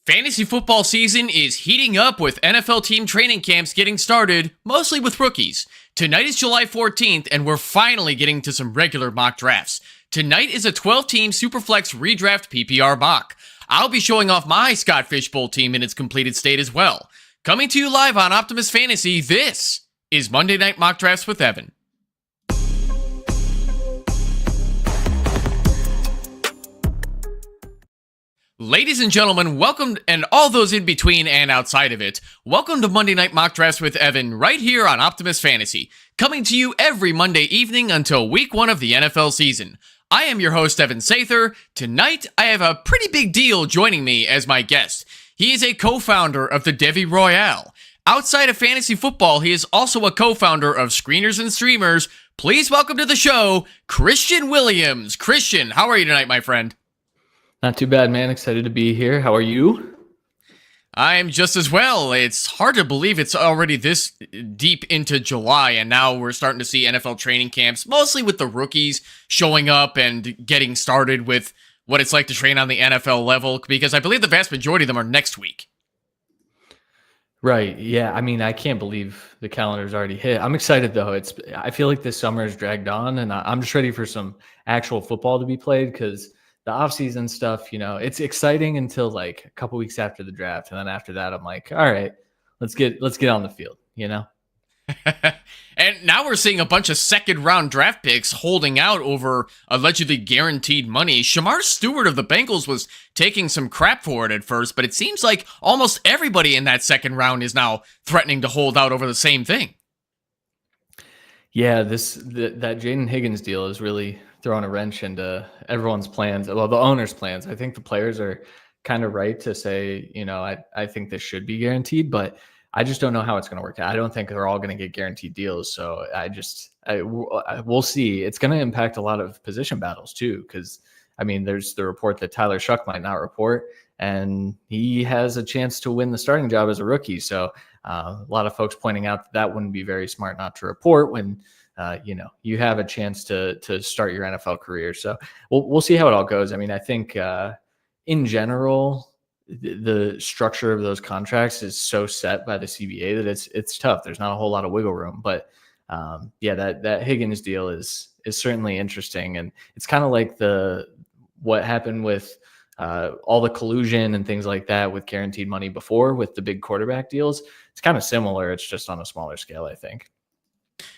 Fantasy football season is heating up with NFL team training camps getting started, mostly with rookies. Tonight is July 14th, and we're finally getting to some regular mock drafts. Tonight is a 12-team Superflex redraft PPR mock. I'll be showing off my Scott Fishbowl team in its completed state as well. Coming to you live on Optimus Fantasy, this is Monday Night Mock Drafts with Evan. Ladies and gentlemen, welcome, and all those in between and outside of it, welcome to Monday Night Mock Drafts with Evan right here on Optimus Fantasy, coming to you every Monday evening until week 1 of the NFL season. I am your host, Evan Sather. Tonight, I have a pretty big deal joining me as my guest. He is a co-founder of the Devy Royale. Outside of fantasy football, he is also a co-founder of Screeners and Streamers. Please welcome to the show, Christian Williams. Christian, how are you tonight, my friend? Not too bad, man. Excited to be here. How are you? I'm just as well. It's hard to believe it's already this deep into July, and now we're starting to see NFL training camps, mostly with the rookies showing up and getting started with what it's like to train on the NFL level, because I believe the vast majority of them are next week. Right. Yeah. I mean, I can't believe the calendar's already hit. I'm excited, though. I feel like this summer has dragged on, and I'm just ready for some actual football to be played, because the offseason stuff, it's exciting until like a couple weeks after the draft. And then after that, I'm like, all right, let's get on the field, And now we're seeing a bunch of second round draft picks holding out over allegedly guaranteed money. Shamar Stewart of the Bengals was taking some crap for it at first, but it seems like almost everybody in that second round is now threatening to hold out over the same thing. Yeah, that Jaden Higgins deal is really throwing a wrench into everyone's plans. Well, the owner's plans. I think the players are kind of right to say, I think this should be guaranteed, but I just don't know how it's going to work out. I don't think they're all going to get guaranteed deals. So we'll see. It's going to impact a lot of position battles too, because there's the report that Tyler Shuck might not report, and he has a chance to win the starting job as a rookie. So a lot of folks pointing out that wouldn't be very smart not to report when you have a chance to start your NFL career. So we'll see how it all goes. I think in general, the structure of those contracts is so set by the CBA that it's tough. There's not a whole lot of wiggle room, but that Higgins deal is certainly interesting. And it's kind of like what happened with all the collusion and things like that with guaranteed money before with the big quarterback deals. It's kind of similar. It's just on a smaller scale, I think.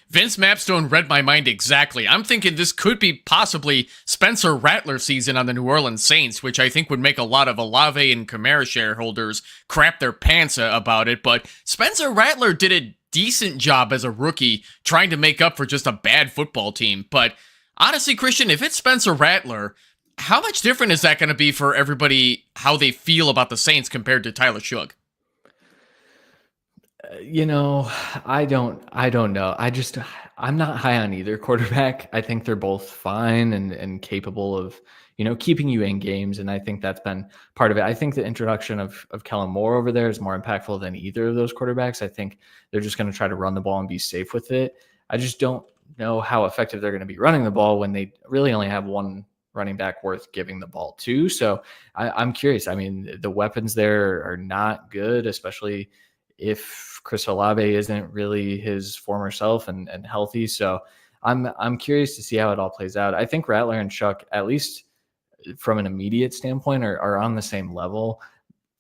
Vince Mapstone read my mind exactly. I'm thinking this could be possibly Spencer Rattler season on the New Orleans Saints, which I think would make a lot of Olave and Kamara shareholders crap their pants about it. But Spencer Rattler did a decent job as a rookie trying to make up for just a bad football team. But honestly, Christian, if it's Spencer Rattler, how much different is that going to be for everybody, how they feel about the Saints compared to Tyler Shuck? I don't know. I'm not high on either quarterback. I think they're both fine and capable of, keeping you in games. And I think that's been part of it. I think the introduction of Kellen Moore over there is more impactful than either of those quarterbacks. I think they're just going to try to run the ball and be safe with it. I just don't know how effective they're going to be running the ball when they really only have one running back worth giving the ball to. So I'm curious. The weapons there are not good, especially if Chris Olave isn't really his former self and healthy. So I'm curious to see how it all plays out. I think Rattler and Shuck, at least from an immediate standpoint, are on the same level.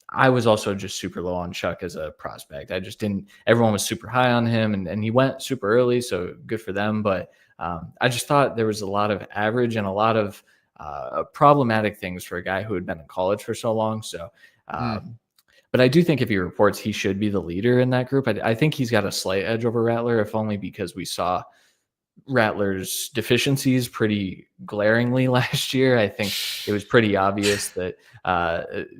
I was also just super low on Shuck as a prospect. Everyone was super high on him and he went super early, so good for them. But I just thought there was a lot of average and a lot of problematic things for a guy who had been in college for so long. So, but I do think if he reports, he should be the leader in that group. I think he's got a slight edge over Rattler, if only because we saw Rattler's deficiencies pretty glaringly last year. I think it was pretty obvious that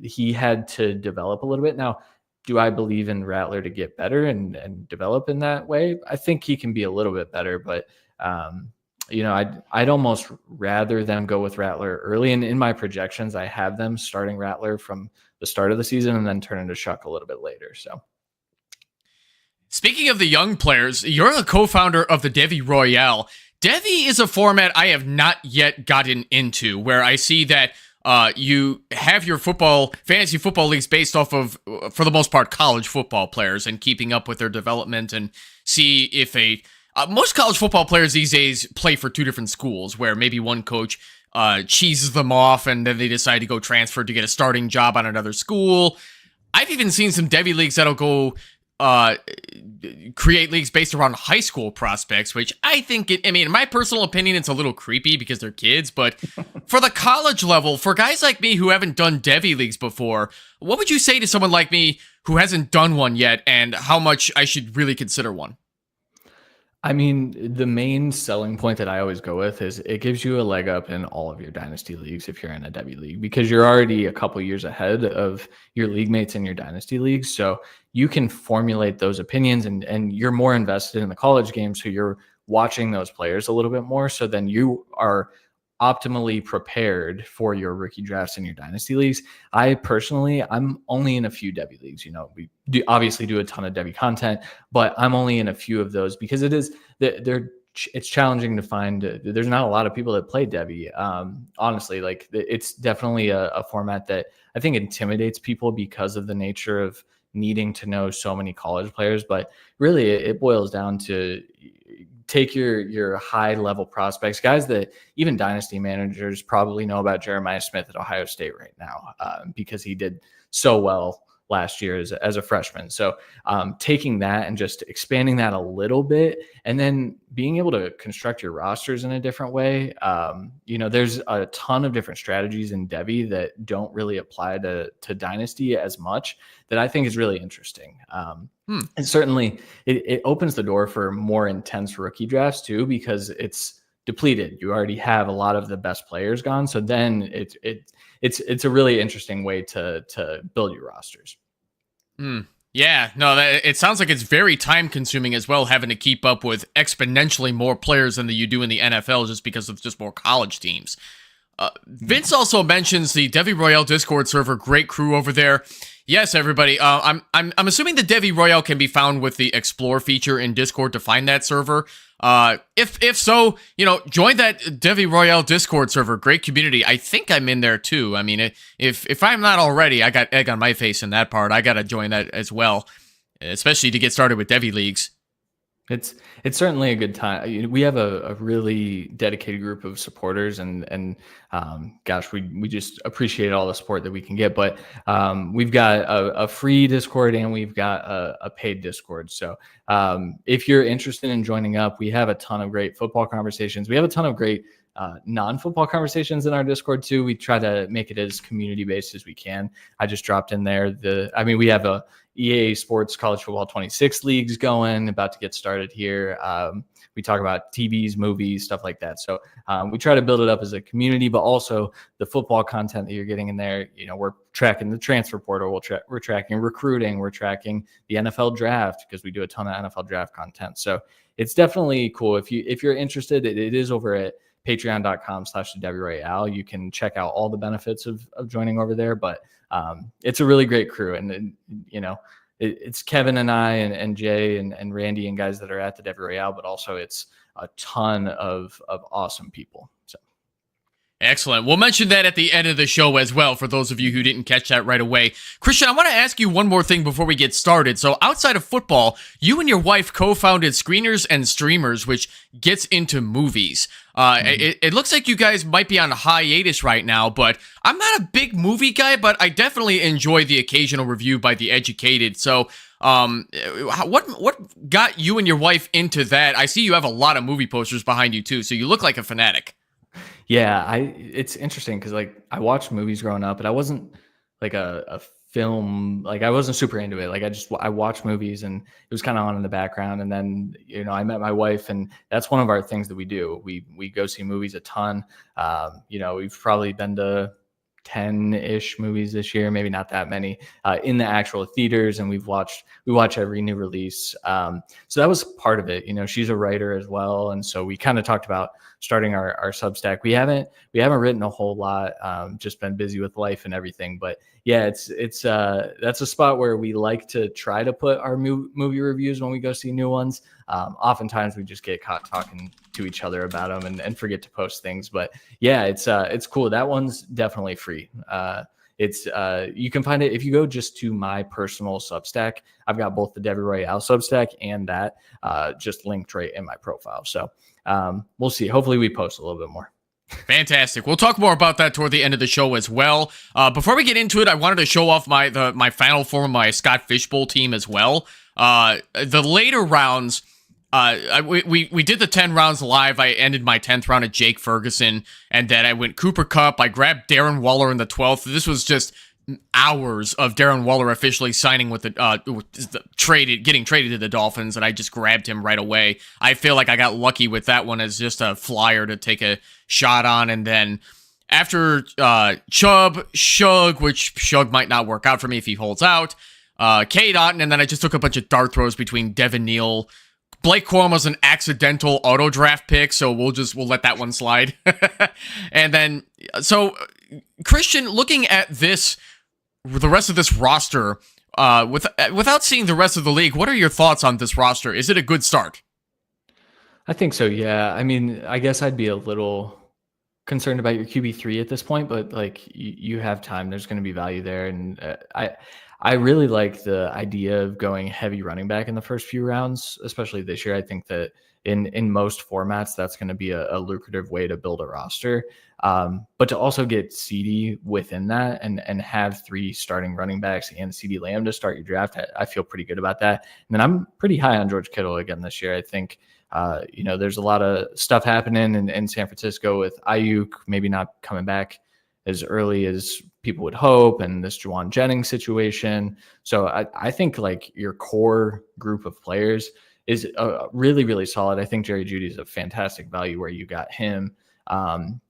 he had to develop a little bit. Now, do I believe in Rattler to get better and develop in that way? I think he can be a little bit better, but I'd almost rather them go with Rattler early. And in my projections, I have them starting Rattler from the start of the season and then turn into Shuck a little bit later. So, speaking of the young players, you're the co-founder of the Devy Royale. Devy is a format I have not yet gotten into, where I see that you have your fantasy football leagues based off of, for the most part, college football players and keeping up with their development and see if most college football players these days play for two different schools where maybe one coach cheeses them off and then they decide to go transfer to get a starting job on another school. I've even seen some Devy leagues that'll go create leagues based around high school prospects, which I think, in my personal opinion, it's a little creepy because they're kids, but for the college level, for guys like me who haven't done Devy leagues before, what would you say to someone like me who hasn't done one yet and how much I should really consider one? I mean, the main selling point that I always go with is it gives you a leg up in all of your dynasty leagues if you're in a Devy league, because you're already a couple years ahead of your league mates in your dynasty leagues. So you can formulate those opinions and you're more invested in the college game. So you're watching those players a little bit more. So then you are optimally prepared for your rookie drafts in your dynasty leagues. I personally, I'm only in a few Devy leagues. We obviously do a ton of Devy content, but I'm only in a few of those because it's challenging to find. There's not a lot of people that play Devy. Honestly, like it's definitely a format that I think intimidates people because of the nature of needing to know so many college players. But really, it boils down to take your high level prospects, guys that even dynasty managers probably know about. Jeremiah Smith at Ohio State right now because he did so well last year as a freshman. So taking that and just expanding that a little bit and then being able to construct your rosters in a different way. There's a ton of different strategies in Devy that don't really apply to dynasty as much that I think is really interesting. And certainly it opens the door for more intense rookie drafts too, because it's depleted. You already have a lot of the best players gone. So then it's a really interesting way to build your rosters. Yeah, no, it sounds like it's very time consuming as well, having to keep up with exponentially more players than you do in the NFL just because of just more college teams. Vince also mentions the Devy Royale Discord server, great crew over there. Yes, everybody. I'm assuming the Devy Royale can be found with the Explore feature in Discord to find that server. If so, join that Devy Royale Discord server. Great community. I think I'm in there too. I mean, if I'm not already, I got egg on my face in that part. I gotta join that as well, especially to get started with Devy leagues. It's certainly a good time. We have a really dedicated group of supporters, and gosh, we just appreciate all the support that we can get. But we've got a free Discord and we've got a paid Discord. So if you're interested in joining up, we have a ton of great football conversations. We have a ton of great non-football conversations in our Discord too. We try to make it as community-based as we can. I just dropped in there we have a EA Sports College Football 26 leagues going, about to get started here. We talk about TVs, movies, stuff like that. So we try to build it up as a community, but also the football content that you're getting in there. We're tracking the transfer portal. We're tracking recruiting. We're tracking the NFL draft because we do a ton of NFL draft content. So it's definitely cool. If you're interested, it is over at patreon.com/Devy Royale. You can check out all the benefits of joining over there, but it's a really great crew. And it's Kevin and I and Jay and Randy and guys that are at the Devy Royale, but also it's a ton of awesome people. So excellent. We'll mention that at the end of the show as well, for those of you who didn't catch that right away. Christian, I want to ask you one more thing before we get started. So outside of football, you and your wife co-founded Screeners and Streamers, which gets into movies. It looks like you guys might be on a hiatus right now, but I'm not a big movie guy, but I definitely enjoy the occasional review by the educated. So what got you and your wife into that? I see you have a lot of movie posters behind you too, so you look like a fanatic. Yeah, it's interesting because I watched movies growing up, but I wasn't like a film, I wasn't super into it. I watched movies and it was kind of on in the background. And then, I met my wife, and that's one of our things that we do. We go see movies a ton. We've probably been to 10-ish movies this year, maybe not that many in the actual theaters, and we watch every new release. So that was part of it. She's a writer as well, and so we kind of talked about starting our Substack. We haven't written a whole lot, just been busy with life and everything. But yeah, it's that's a spot where we like to try to put our movie reviews when we go see new ones. Oftentimes we just get caught talking to each other about them and forget to post things. But yeah, it's cool. That one's definitely free. It's you can find it if you go just to my personal Substack. I've got both the Devy Royale Substack and that just linked right in my profile. So we'll see. Hopefully we post a little bit more. Fantastic. We'll talk more about that toward the end of the show as well. Before we get into it, I wanted to show off my final form of my Scott Fishbowl team as well. The later rounds, we did the 10 rounds live. I ended my 10th round at Jake Ferguson, and then I went Cooper Kupp. I grabbed Darren Waller in the 12th. This was just hours of Darren Waller officially signing with getting traded to the Dolphins, and I just grabbed him right away. I feel like I got lucky with that one as just a flyer to take a shot on, and then after Chubb, Shug, which Shug might not work out for me if he holds out, K-Dot, and then I just took a bunch of dart throws between Devin Neal. Blake Corum was an accidental auto draft pick, so we'll let that one slide. And then, so Christian, looking at the rest of this roster, without seeing the rest of the league, what are your thoughts on this roster? Is it a good start? I think so, yeah. I mean, I guess I'd be a little concerned about your QB3 at this point, but like you have time. There's going to be value there, and I really like the idea of going heavy running back in the first few rounds, especially this year. I think that in most formats, that's going to be a lucrative way to build a roster. But to also get CD within that and have 3 starting running backs and CD Lamb to start your draft, I feel pretty good about that. And then I'm pretty high on George Kittle again this year. I think, there's a lot of stuff happening in San Francisco with Ayuk maybe not coming back as early as people would hope, and this Juwan Jennings situation. So I think like your core group of players is really, really solid. I think Jerry Jeudy is a fantastic value where you got him. I'm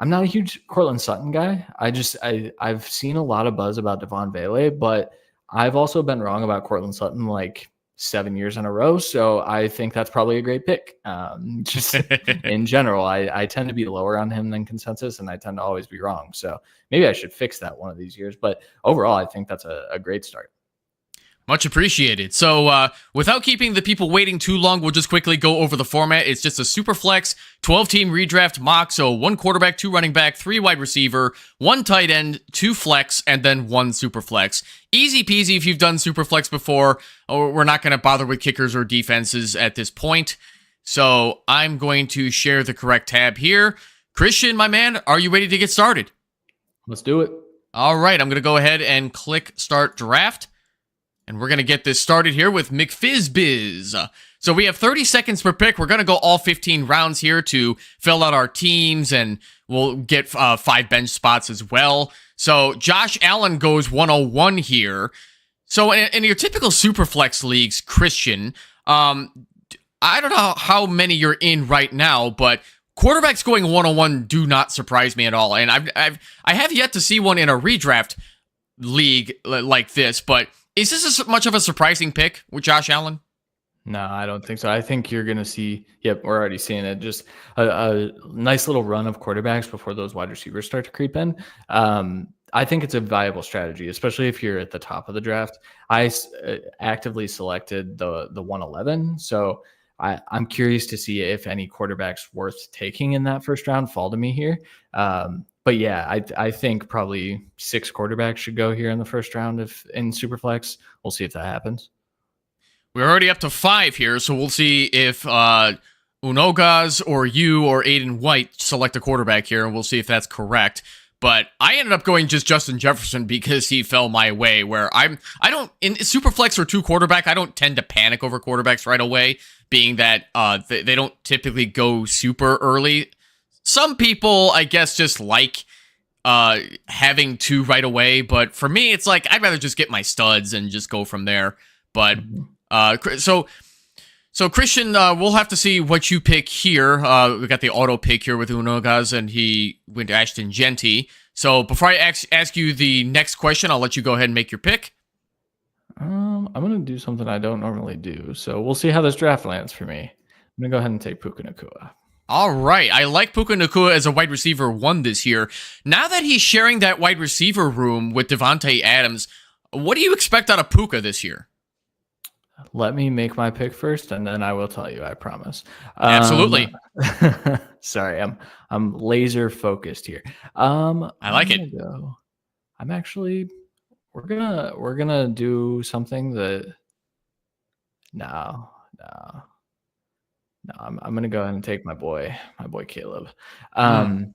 not a huge Cortland Sutton guy. I've seen a lot of buzz about Devon Vele, but I've also been wrong about Cortland Sutton like 7 years in a row. So I think that's probably a great pick. Just in general, I tend to be lower on him than consensus, and I tend to always be wrong. So maybe I should fix that one of these years. But overall, I think that's a great start. Much appreciated. So without keeping the people waiting too long, we'll just quickly go over the format. It's just a Superflex 12-team redraft mock. So 1 quarterback, 2 running back, 3 wide receiver, 1 tight end, 2 flex, and then 1 Superflex. Easy peasy if you've done Superflex before. Or we're not going to bother with kickers or defenses at this point. So I'm going to share the correct tab here. Christian, my man, are you ready to get started? Let's do it. All right, I'm going to go ahead and click Start Draft. And we're going to get this started here with McFizzbiz. So we have 30 seconds per pick. We're going to go all 15 rounds here to fill out our teams, and we'll get 5 bench spots as well. So Josh Allen goes 101 here. So in your typical Superflex leagues, Christian, I don't know how many you're in right now, but quarterbacks going 101 do not surprise me at all. And I have yet to see one in a redraft league like this, but is this much of a surprising pick with Josh Allen? No, I don't think so. I think you're going to see, we're already seeing it, just a nice little run of quarterbacks before those wide receivers start to creep in. I think it's a viable strategy, especially if you're at the top of the draft. I actively selected the 111, so I'm curious to see if any quarterbacks worth taking in that first round fall to me here. But yeah, I think probably 6 quarterbacks should go here in the first round in Superflex. We'll see if that happens. We're already up to 5 here, so we'll see if Unogas or you or Aiden White select a quarterback here, and we'll see if that's correct. But I ended up going just Justin Jefferson because he fell my way, where I don't, in Superflex or 2 quarterback, I don't tend to panic over quarterbacks right away, being that they don't typically go super early. Some people, I guess, just like having 2 right away, but for me, it's like I'd rather just get my studs and just go from there. But so Christian, we'll have to see what you pick here. We got the auto pick here with Unogas, and he went to Ashton Genty. So before I ask you the next question, I'll let you go ahead and make your pick. I'm going to do something I don't normally do, so we'll see how this draft lands for me. I'm going to go ahead and take Puka Nacua. All right. I like Puka Nacua as a wide receiver 1 this year. Now that he's sharing that wide receiver room with Devontae Adams, what do you expect out of Puka this year? Let me make my pick first, and then I will tell you. I promise. Absolutely. Sorry, I'm laser focused here. I I'm like it. gonna go. I'm actually. We're gonna do something that. No, no, no. I'm gonna go ahead and take my boy Caleb. Mm. Um,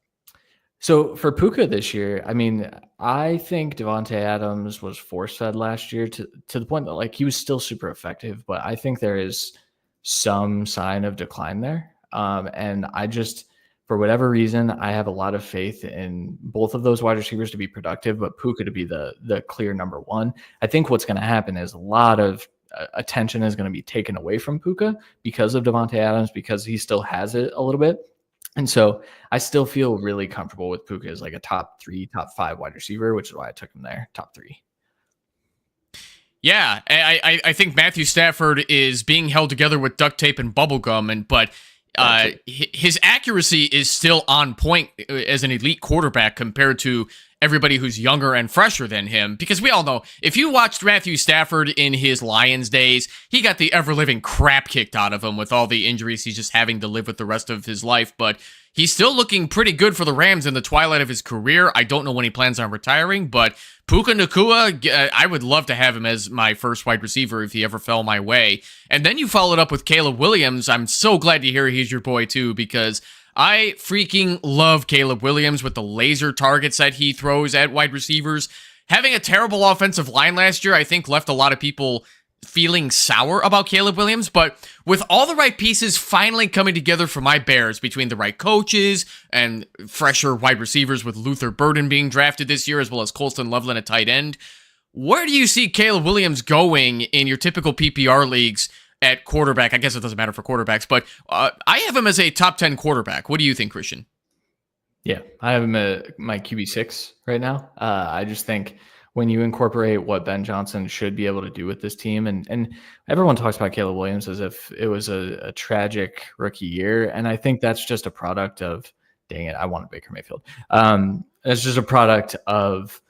So for Puka this year, I mean, I think Devonte Adams was force fed last year to the point that like he was still super effective, but I think there is some sign of decline there. And I just, for whatever reason, I have a lot of faith in both of those wide receivers to be productive, but Puka to be the clear number one. I think what's going to happen is a lot of attention is going to be taken away from Puka because of Devonte Adams because he still has it a little bit. And so I still feel really comfortable with Puka as like a top 3, top 5 wide receiver, which is why I took him there, top 3. Yeah, I think Matthew Stafford is being held together with duct tape and bubble gum, but his accuracy is still on point as an elite quarterback compared to everybody who's younger and fresher than him. Because we all know, if you watched Matthew Stafford in his Lions days, he got the ever-living crap kicked out of him with all the injuries he's just having to live with the rest of his life. But he's still looking pretty good for the Rams in the twilight of his career. I don't know when he plans on retiring, but Puka Nacua, I would love to have him as my first wide receiver if he ever fell my way. And then you followed up with Caleb Williams. I'm so glad to hear he's your boy too, because I freaking love Caleb Williams with the laser targets that he throws at wide receivers. Having a terrible offensive line last year, I think, left a lot of people feeling sour about Caleb Williams, but with all the right pieces finally coming together for my Bears, between the right coaches and fresher wide receivers with Luther Burden being drafted this year, as well as Colston Loveland at tight end, where do you see Caleb Williams going in your typical PPR leagues at quarterback? I guess it doesn't matter for quarterbacks, but I have him as a top 10 quarterback. What do you think, Christian? Yeah, I have him at my QB6 right now. I just think when you incorporate what Ben Johnson should be able to do with this team, and everyone talks about Caleb Williams as if it was a tragic rookie year, and I think that's just a product of, dang it, I wanted Baker Mayfield. It's just a product of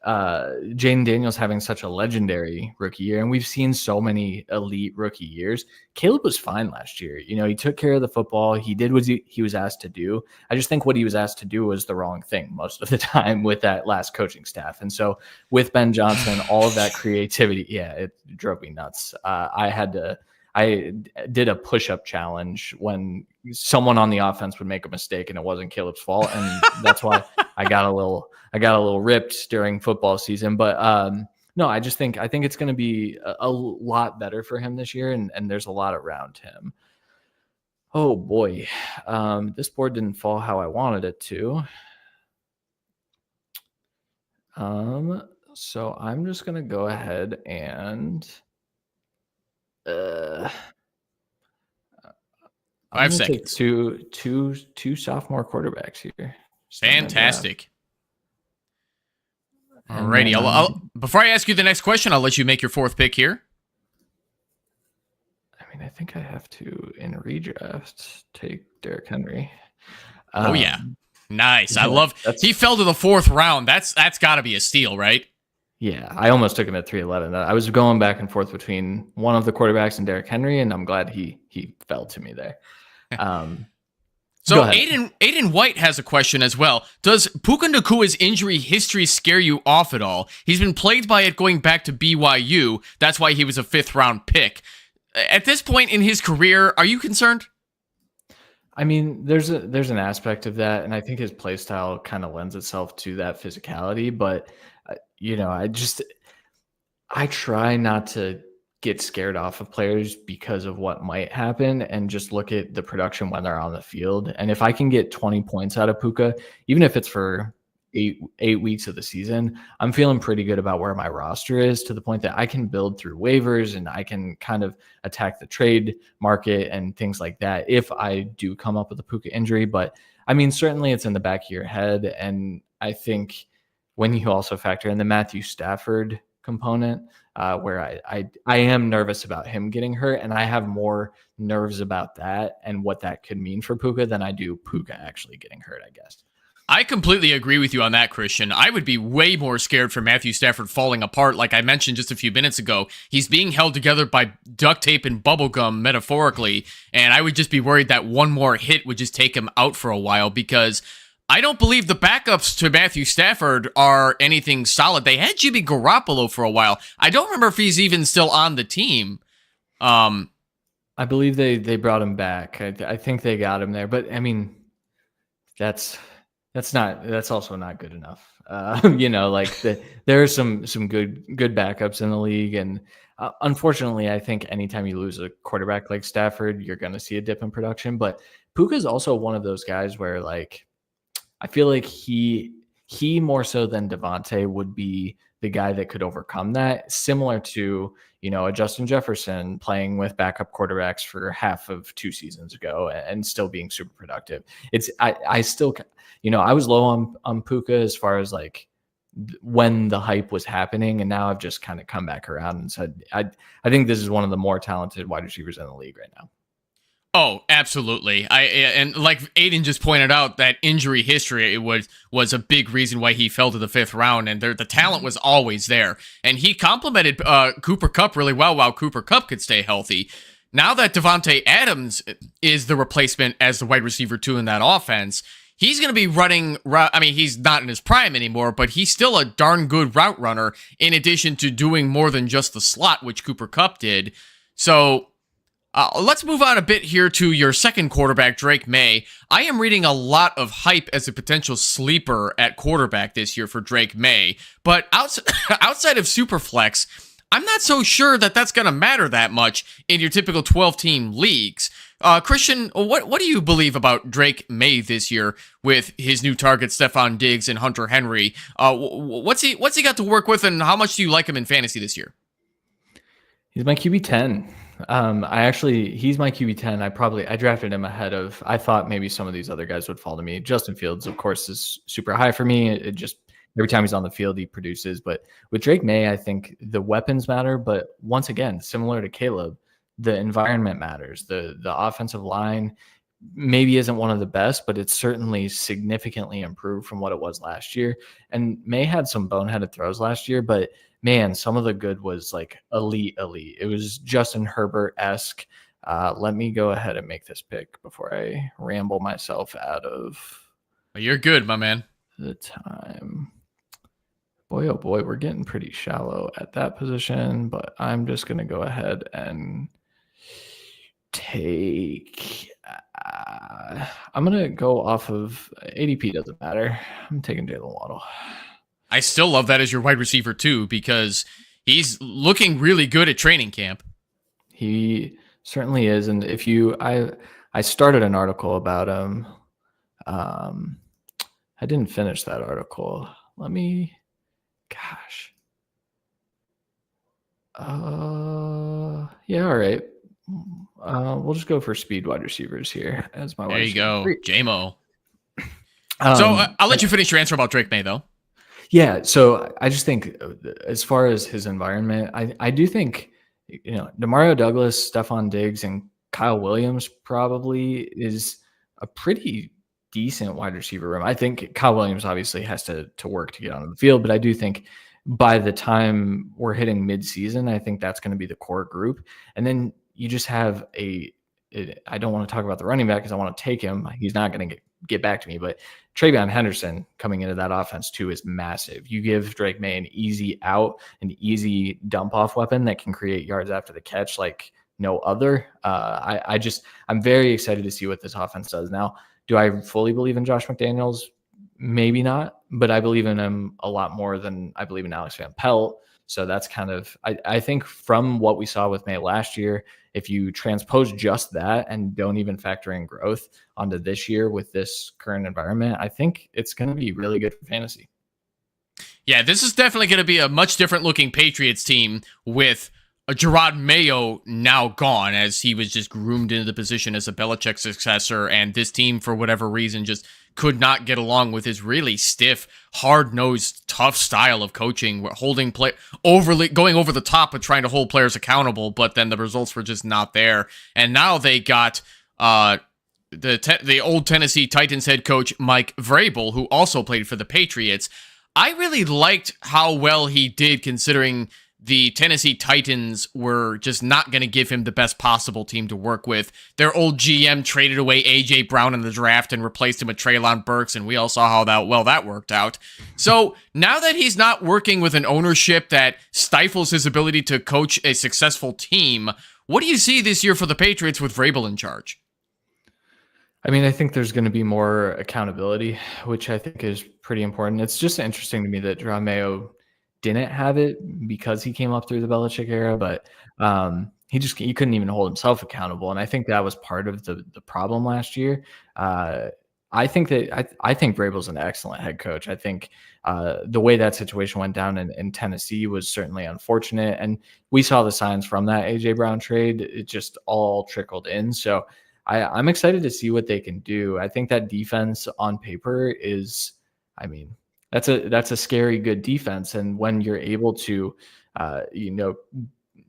Jaden Daniels having such a legendary rookie year, and we've seen so many elite rookie years. Caleb was fine last year. You know, he took care of the football. He did what he was asked to do. I just think what he was asked to do was the wrong thing most of the time with that last coaching staff. And so with Ben Johnson, all of that creativity, yeah, it drove me nuts. I did a push-up challenge when someone on the offense would make a mistake and it wasn't Caleb's fault, and that's why I got a little ripped during football season. But no, I think it's going to be a lot better for him this year, and there's a lot around him. Oh boy, this board didn't fall how I wanted it to. So I'm just going to go ahead and. I'm 5 gonna take seconds. two sophomore quarterbacks here. Fantastic. And Alrighty. then Before I ask you the next question, I'll let you make your fourth pick here. I mean, I think I have to, in redraft, take Derrick Henry. Oh yeah, nice. I yeah, love. He fell to the fourth round. That's got to be a steal, right? Yeah, I almost took him at 311. I was going back and forth between one of the quarterbacks and Derrick Henry, and I'm glad he fell to me there. So Aiden White has a question as well. Does Puka Nacua's injury history scare you off at all? He's been plagued by it going back to BYU. That's why he was a 5th round pick. At this point in his career, are you concerned? I mean, there's an aspect of that, and I think his play style kind of lends itself to that physicality. But you know, I try not to get scared off of players because of what might happen, and just look at the production when they're on the field. And if I can get 20 points out of Puka, even if it's for eight weeks of the season, I'm feeling pretty good about where my roster is, to the point that I can build through waivers and I can kind of attack the trade market and things like that if I do come up with a Puka injury. But I mean, certainly it's in the back of your head. And I think when you also factor in the Matthew Stafford component, where I am nervous about him getting hurt, and I have more nerves about that and what that could mean for Puka than I do Puka actually getting hurt, I guess. I completely agree with you on that, Christian. I would be way more scared for Matthew Stafford falling apart. Like I mentioned just a few minutes ago, he's being held together by duct tape and bubble gum, metaphorically, and I would just be worried that one more hit would just take him out for a while, because I don't believe the backups to Matthew Stafford are anything solid. They had Jimmy Garoppolo for a while. I don't remember if he's even still on the team. I believe they brought him back. I think they got him there, but I mean, that's also not good enough. There are some good backups in the league, and unfortunately, I think anytime you lose a quarterback like Stafford, you're going to see a dip in production. But Puka's also one of those guys where, like, I feel like he more so than Devontae would be the guy that could overcome that, similar to, a Justin Jefferson playing with backup quarterbacks for half of 2 seasons ago and still being super productive. I still, I was low on Puka as far as like when the hype was happening, and now I've just kind of come back around and said, I think this is one of the more talented wide receivers in the league right now. Oh, absolutely. And like Aiden just pointed out, that injury history, it was a big reason why he fell to the 5th round, and the talent was always there. And he complemented Cooper Kupp really well while Cooper Kupp could stay healthy. Now that Devontae Adams is the replacement as the wide receiver 2 in that offense, he's going to be running. I mean, he's not in his prime anymore, but he's still a darn good route runner, in addition to doing more than just the slot, which Cooper Kupp did. So let's move on a bit here to your second quarterback, Drake May. I am reading a lot of hype as a potential sleeper at quarterback this year for Drake May, but outside of Superflex, I'm not so sure that that's going to matter that much in your typical 12-team leagues. Christian, what do you believe about Drake May this year with his new targets, Stephon Diggs and Hunter Henry? What's he got to work with, and how much do you like him in fantasy this year? He's my QB 10. He's my QB 10. I drafted him ahead of, I thought maybe some of these other guys would fall to me. Justin Fields, of course, is super high for me. It just, every time he's on the field, he produces. But with Drake May, I think the weapons matter. But once again, similar to Caleb, the environment matters. The offensive line maybe isn't one of the best, but it's certainly significantly improved from what it was last year. And May had some boneheaded throws last year, but man, some of the good was like elite. It was Justin Herbert-esque. Let me go ahead and make this pick before I ramble myself out of. You're good, my man. The time. Boy, oh boy, we're getting pretty shallow at that position, but I'm just going to go ahead and take. I'm going to go off of ADP, doesn't matter. I'm taking Jalen Waddle. I still love that as your wide receiver too, because he's looking really good at training camp. He certainly is. And if you, I started an article about him. I didn't finish that article. Yeah, all right. We'll just go for speed wide receivers here as my. There you go, JMO. So I'll let you finish your answer about Drake May, though. Yeah, so I just think as far as his environment, I do think, Demario Douglas, Stephon Diggs, and Kyle Williams probably is a pretty decent wide receiver room. I think Kyle Williams obviously has to work to get onto the field, but I do think by the time we're hitting mid-season, I think that's going to be the core group. And then you just have I don't want to talk about the running back because I want to take him. He's not going to get back to me, but TreVeyon Henderson coming into that offense too is massive. You give Drake May an easy out, an easy dump off weapon that can create yards after the catch like no other. I'm very excited to see what this offense does. Now, do I fully believe in Josh McDaniels? Maybe not, but I believe in him a lot more than I believe in Alex Van Pelt. So that's kind of, I think from what we saw with May last year, if you transpose just that and don't even factor in growth onto this year with this current environment, I think it's going to be really good for fantasy. Yeah, this is definitely going to be a much different looking Patriots team with a Gerard Mayo now gone, as he was just groomed into the position as a Belichick successor, and this team, for whatever reason, just could not get along with his really stiff, hard-nosed, tough style of coaching, holding going over the top of trying to hold players accountable, but then the results were just not there. And now they got the old Tennessee Titans head coach Mike Vrabel, who also played for the Patriots. I really liked how well he did, considering the Tennessee Titans were just not going to give him the best possible team to work with. Their old GM traded away A.J. Brown in the draft and replaced him with Treylon Burks, and we all saw how that worked out. So now that he's not working with an ownership that stifles his ability to coach a successful team, what do you see this year for the Patriots with Vrabel in charge? I mean, I think there's going to be more accountability, which I think is pretty important. It's just interesting to me that Jerome Mayo didn't have it because he came up through the Belichick era, but he couldn't even hold himself accountable, and I think that was part of the problem last year. I think Vrabel's an excellent head coach. I think the way that situation went down in Tennessee was certainly unfortunate, and we saw the signs from that AJ Brown trade. It just all trickled in. So I'm excited to see what they can do. I think that defense on paper is, I mean, that's a scary good defense. And when you're able to,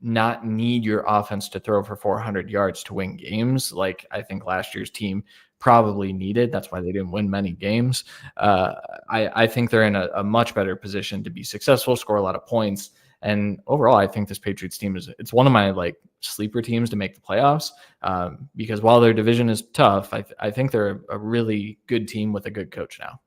not need your offense to throw for 400 yards to win games, like I think last year's team probably needed. That's why they didn't win many games. I think they're in a much better position to be successful, score a lot of points. And overall, I think this Patriots team it's one of my like sleeper teams to make the playoffs, because while their division is tough, I think they're a really good team with a good coach now.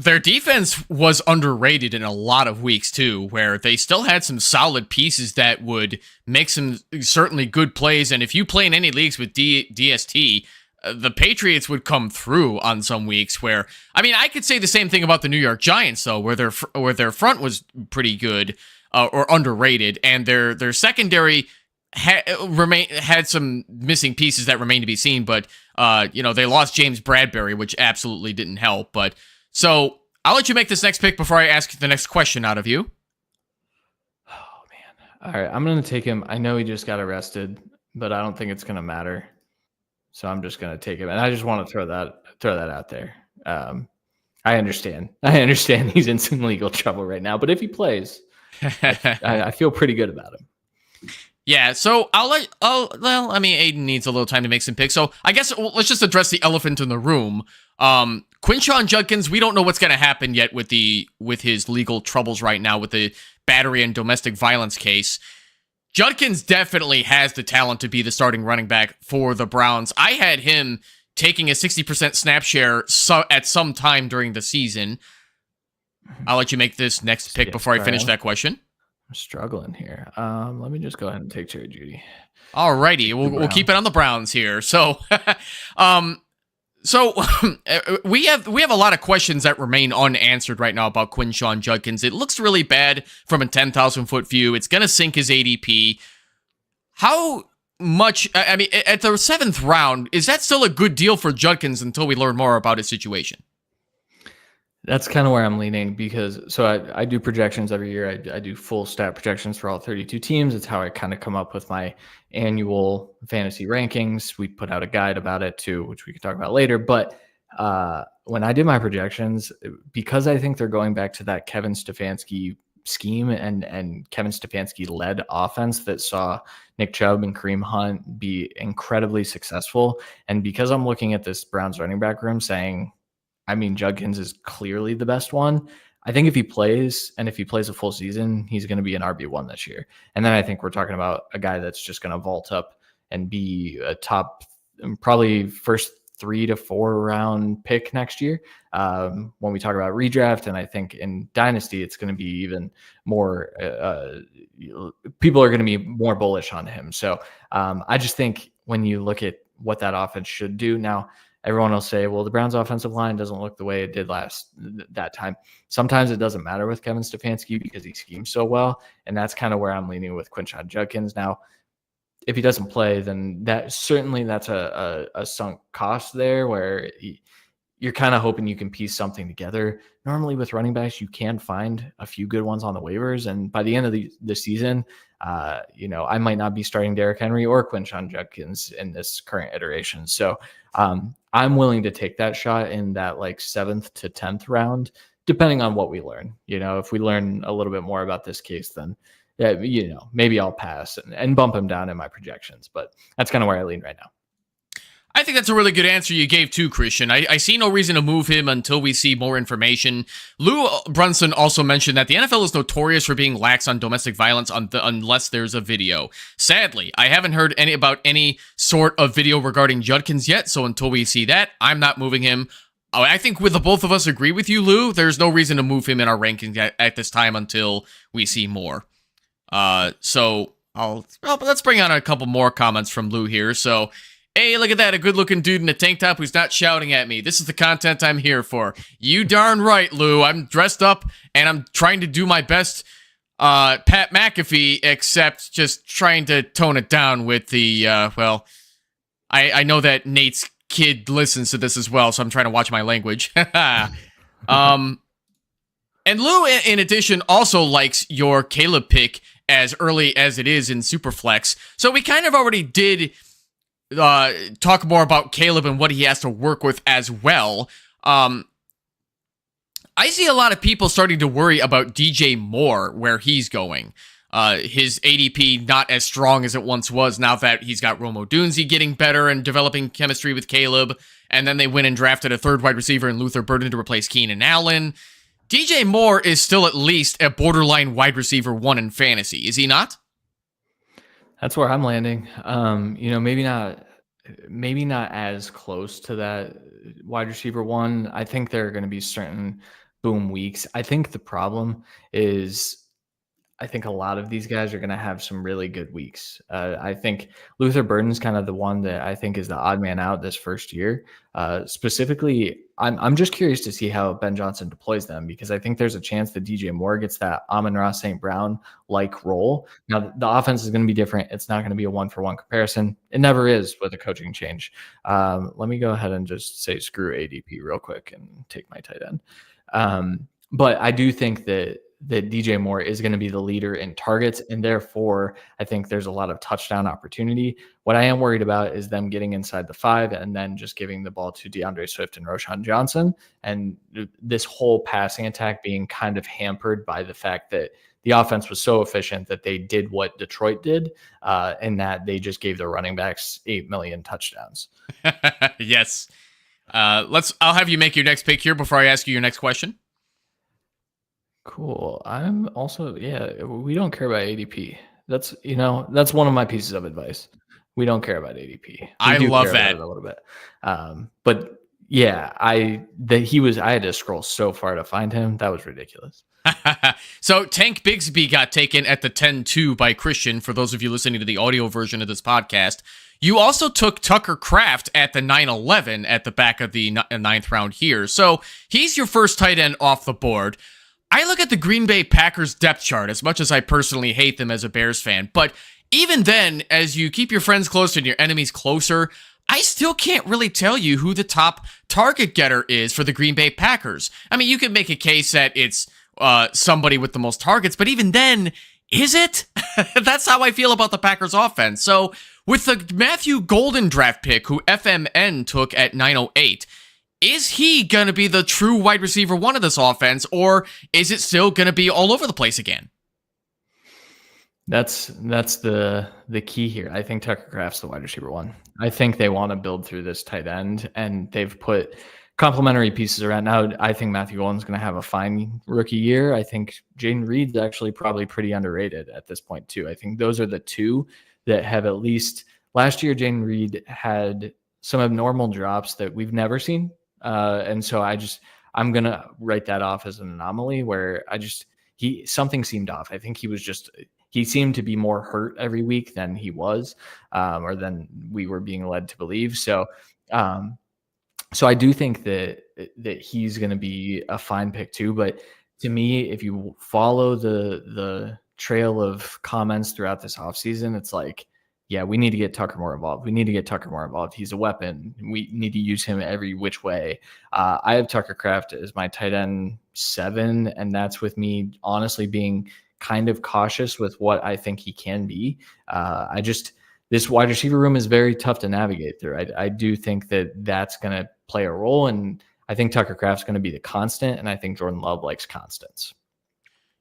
Their defense was underrated in a lot of weeks too, where they still had some solid pieces that would make some certainly good plays. And if you play in any leagues with DST, the Patriots would come through on some weeks where, I mean, I could say the same thing about the New York Giants though, where their front was pretty good or underrated, and their secondary had some missing pieces that remain to be seen. But they lost James Bradbury, which absolutely didn't help. But so I'll let you make this next pick before I ask the next question out of you. Oh man! All right, I'm gonna take him. I know he just got arrested, but I don't think it's gonna matter. So I'm just gonna take him, and I just want to throw that out there. I understand he's in some legal trouble right now, but if he plays, I feel pretty good about him. Yeah, so Aiden needs a little time to make some picks. So I guess let's just address the elephant in the room. Quinshon Judkins, we don't know what's going to happen yet with his legal troubles right now with the battery and domestic violence case. Judkins definitely has the talent to be the starting running back for the Browns. I had him taking a 60% snap share at some time during the season. I'll let you make this next pick before I finish that question. I'm struggling here. Let me just go ahead and take Jerry Jeudy. Alrighty, we'll keep it on the Browns here. So, we have a lot of questions that remain unanswered right now about Quinshon Judkins. It looks really bad from a 10,000-foot view. It's going to sink his ADP. How much? I mean, at the 7th round, is that still a good deal for Judkins until we learn more about his situation? That's kind of where I'm leaning, because I do projections every year. I do full stat projections for all 32 teams. It's how I kind of come up with my annual fantasy rankings. We put out a guide about it too, which we could talk about later. But when I did my projections, because I think they're going back to that Kevin Stefanski scheme and Kevin Stefanski led offense that saw Nick Chubb and Kareem Hunt be incredibly successful. And because I'm looking at this Browns running back room saying, I mean, Judkins is clearly the best one. I think if he plays a full season, he's going to be an RB1 this year. And then I think we're talking about a guy that's just going to vault up and be a top, probably first 3 to 4 round pick next year. When we talk about redraft, and I think in dynasty, it's going to be even more, people are going to be more bullish on him. So I just think when you look at what that offense should do now, everyone will say, well, the Browns offensive line doesn't look the way it did that time. Sometimes it doesn't matter with Kevin Stefanski because he schemes so well. And that's kind of where I'm leaning with Quinshon Judkins. Now, if he doesn't play, then that's a sunk cost there where you're kind of hoping you can piece something together. Normally with running backs, you can find a few good ones on the waivers. And by the end of the season, I might not be starting Derrick Henry or Quinshon Judkins in this current iteration. So I'm willing to take that shot in that like 7th to 10th round, depending on what we learn. If we learn a little bit more about this case, then maybe I'll pass and bump him down in my projections. But that's kind of where I lean right now. I think that's a really good answer you gave too, Christian. I see no reason to move him until we see more information. Lou Brunson also mentioned that the NFL is notorious for being lax on domestic violence unless there's a video. Sadly, I haven't heard about any sort of video regarding Judkins yet, so until we see that, I'm not moving him. I think with the both of us agree with you, Lou. There's no reason to move him in our rankings at this time until we see more. So let's bring on a couple more comments from Lou here. So, hey, look at that, a good-looking dude in a tank top who's not shouting at me. This is the content I'm here for. You darn right, Lou. I'm dressed up, and I'm trying to do my best Pat McAfee, except just trying to tone it down with the, I know that Nate's kid listens to this as well, so I'm trying to watch my language. And Lou, in addition, also likes your Caleb pick as early as it is in Superflex. So we kind of already did talk more about Caleb and what he has to work with as well. I see a lot of people starting to worry about DJ Moore, where he's going. His ADP not as strong as it once was now that he's got Rome Odunze getting better and developing chemistry with Caleb. And then they went and drafted a third wide receiver in Luther Burden to replace Keenan Allen. DJ Moore is still at least a borderline wide receiver 1 in fantasy, is he not? That's where I'm landing. Maybe not as close to that wide receiver 1. I think there are going to be certain boom weeks. I think the problem is I think a lot of these guys are going to have some really good weeks. I think Luther Burden's kind of the one that I think is the odd man out this first year. Specifically, I'm just curious to see how Ben Johnson deploys them, because I think there's a chance that DJ Moore gets that Amon-Ra St. Brown-like role. Now, the offense is going to be different. It's not going to be a one-for-one comparison. It never is with a coaching change. Let me go ahead and just say screw ADP real quick and take my tight end. But I do think that DJ Moore is going to be the leader in targets, and therefore I think there's a lot of touchdown opportunity. What I am worried about is them getting inside the 5 and then just giving the ball to DeAndre Swift and Roschon Johnson, and this whole passing attack being kind of hampered by the fact that the offense was so efficient that they did what Detroit did, and that they just gave their running backs 8 million touchdowns. Yes. I'll have you make your next pick here before I ask you your next question. Cool. I'm also, we don't care about ADP. That's one of my pieces of advice. We don't care about ADP. I love that a little bit. But yeah, I had to scroll so far to find him. That was ridiculous. So Tank Bigsby got taken at the 10-2 by Christian, for those of you listening to the audio version of this podcast. You also took Tucker Kraft at the 9-11 at the back of the 9th round here. So he's your first tight end off the board. I look at the Green Bay Packers depth chart, as much as I personally hate them as a Bears fan, but even then, as you keep your friends closer and your enemies closer, I still can't really tell you who the top target getter is for the Green Bay Packers. I mean, you could make a case that it's somebody with the most targets, but even then, is it? That's how I feel about the Packers offense. So with the Matthew Golden draft pick, who FMN took at 908, is he going to be the true wide receiver 1 of this offense, or is it still going to be all over the place again? That's the key here. I think Tucker Kraft's the wide receiver 1. I think they want to build through this tight end, and they've put complementary pieces around. Now, I think Matthew Golden's going to have a fine rookie year. I think Jaden Reed's actually probably pretty underrated at this point too. I think those are the two that have, at least last year, Jaden Reed had some abnormal drops that we've never seen. And so I'm going to write that off as an anomaly where something seemed off. I think he seemed to be more hurt every week than he was, or than we were being led to believe. So I do think that he's going to be a fine pick too. But to me, if you follow the trail of comments throughout this offseason, it's like, yeah, we need to get Tucker more involved. He's a weapon. We need to use him every which way. I have Tucker Kraft as my tight end 7, and that's with me honestly being kind of cautious with what I think he can be. This wide receiver room is very tough to navigate through. I do think that that's going to play a role, and I think Tucker Kraft's going to be the constant, and I think Jordan Love likes constants.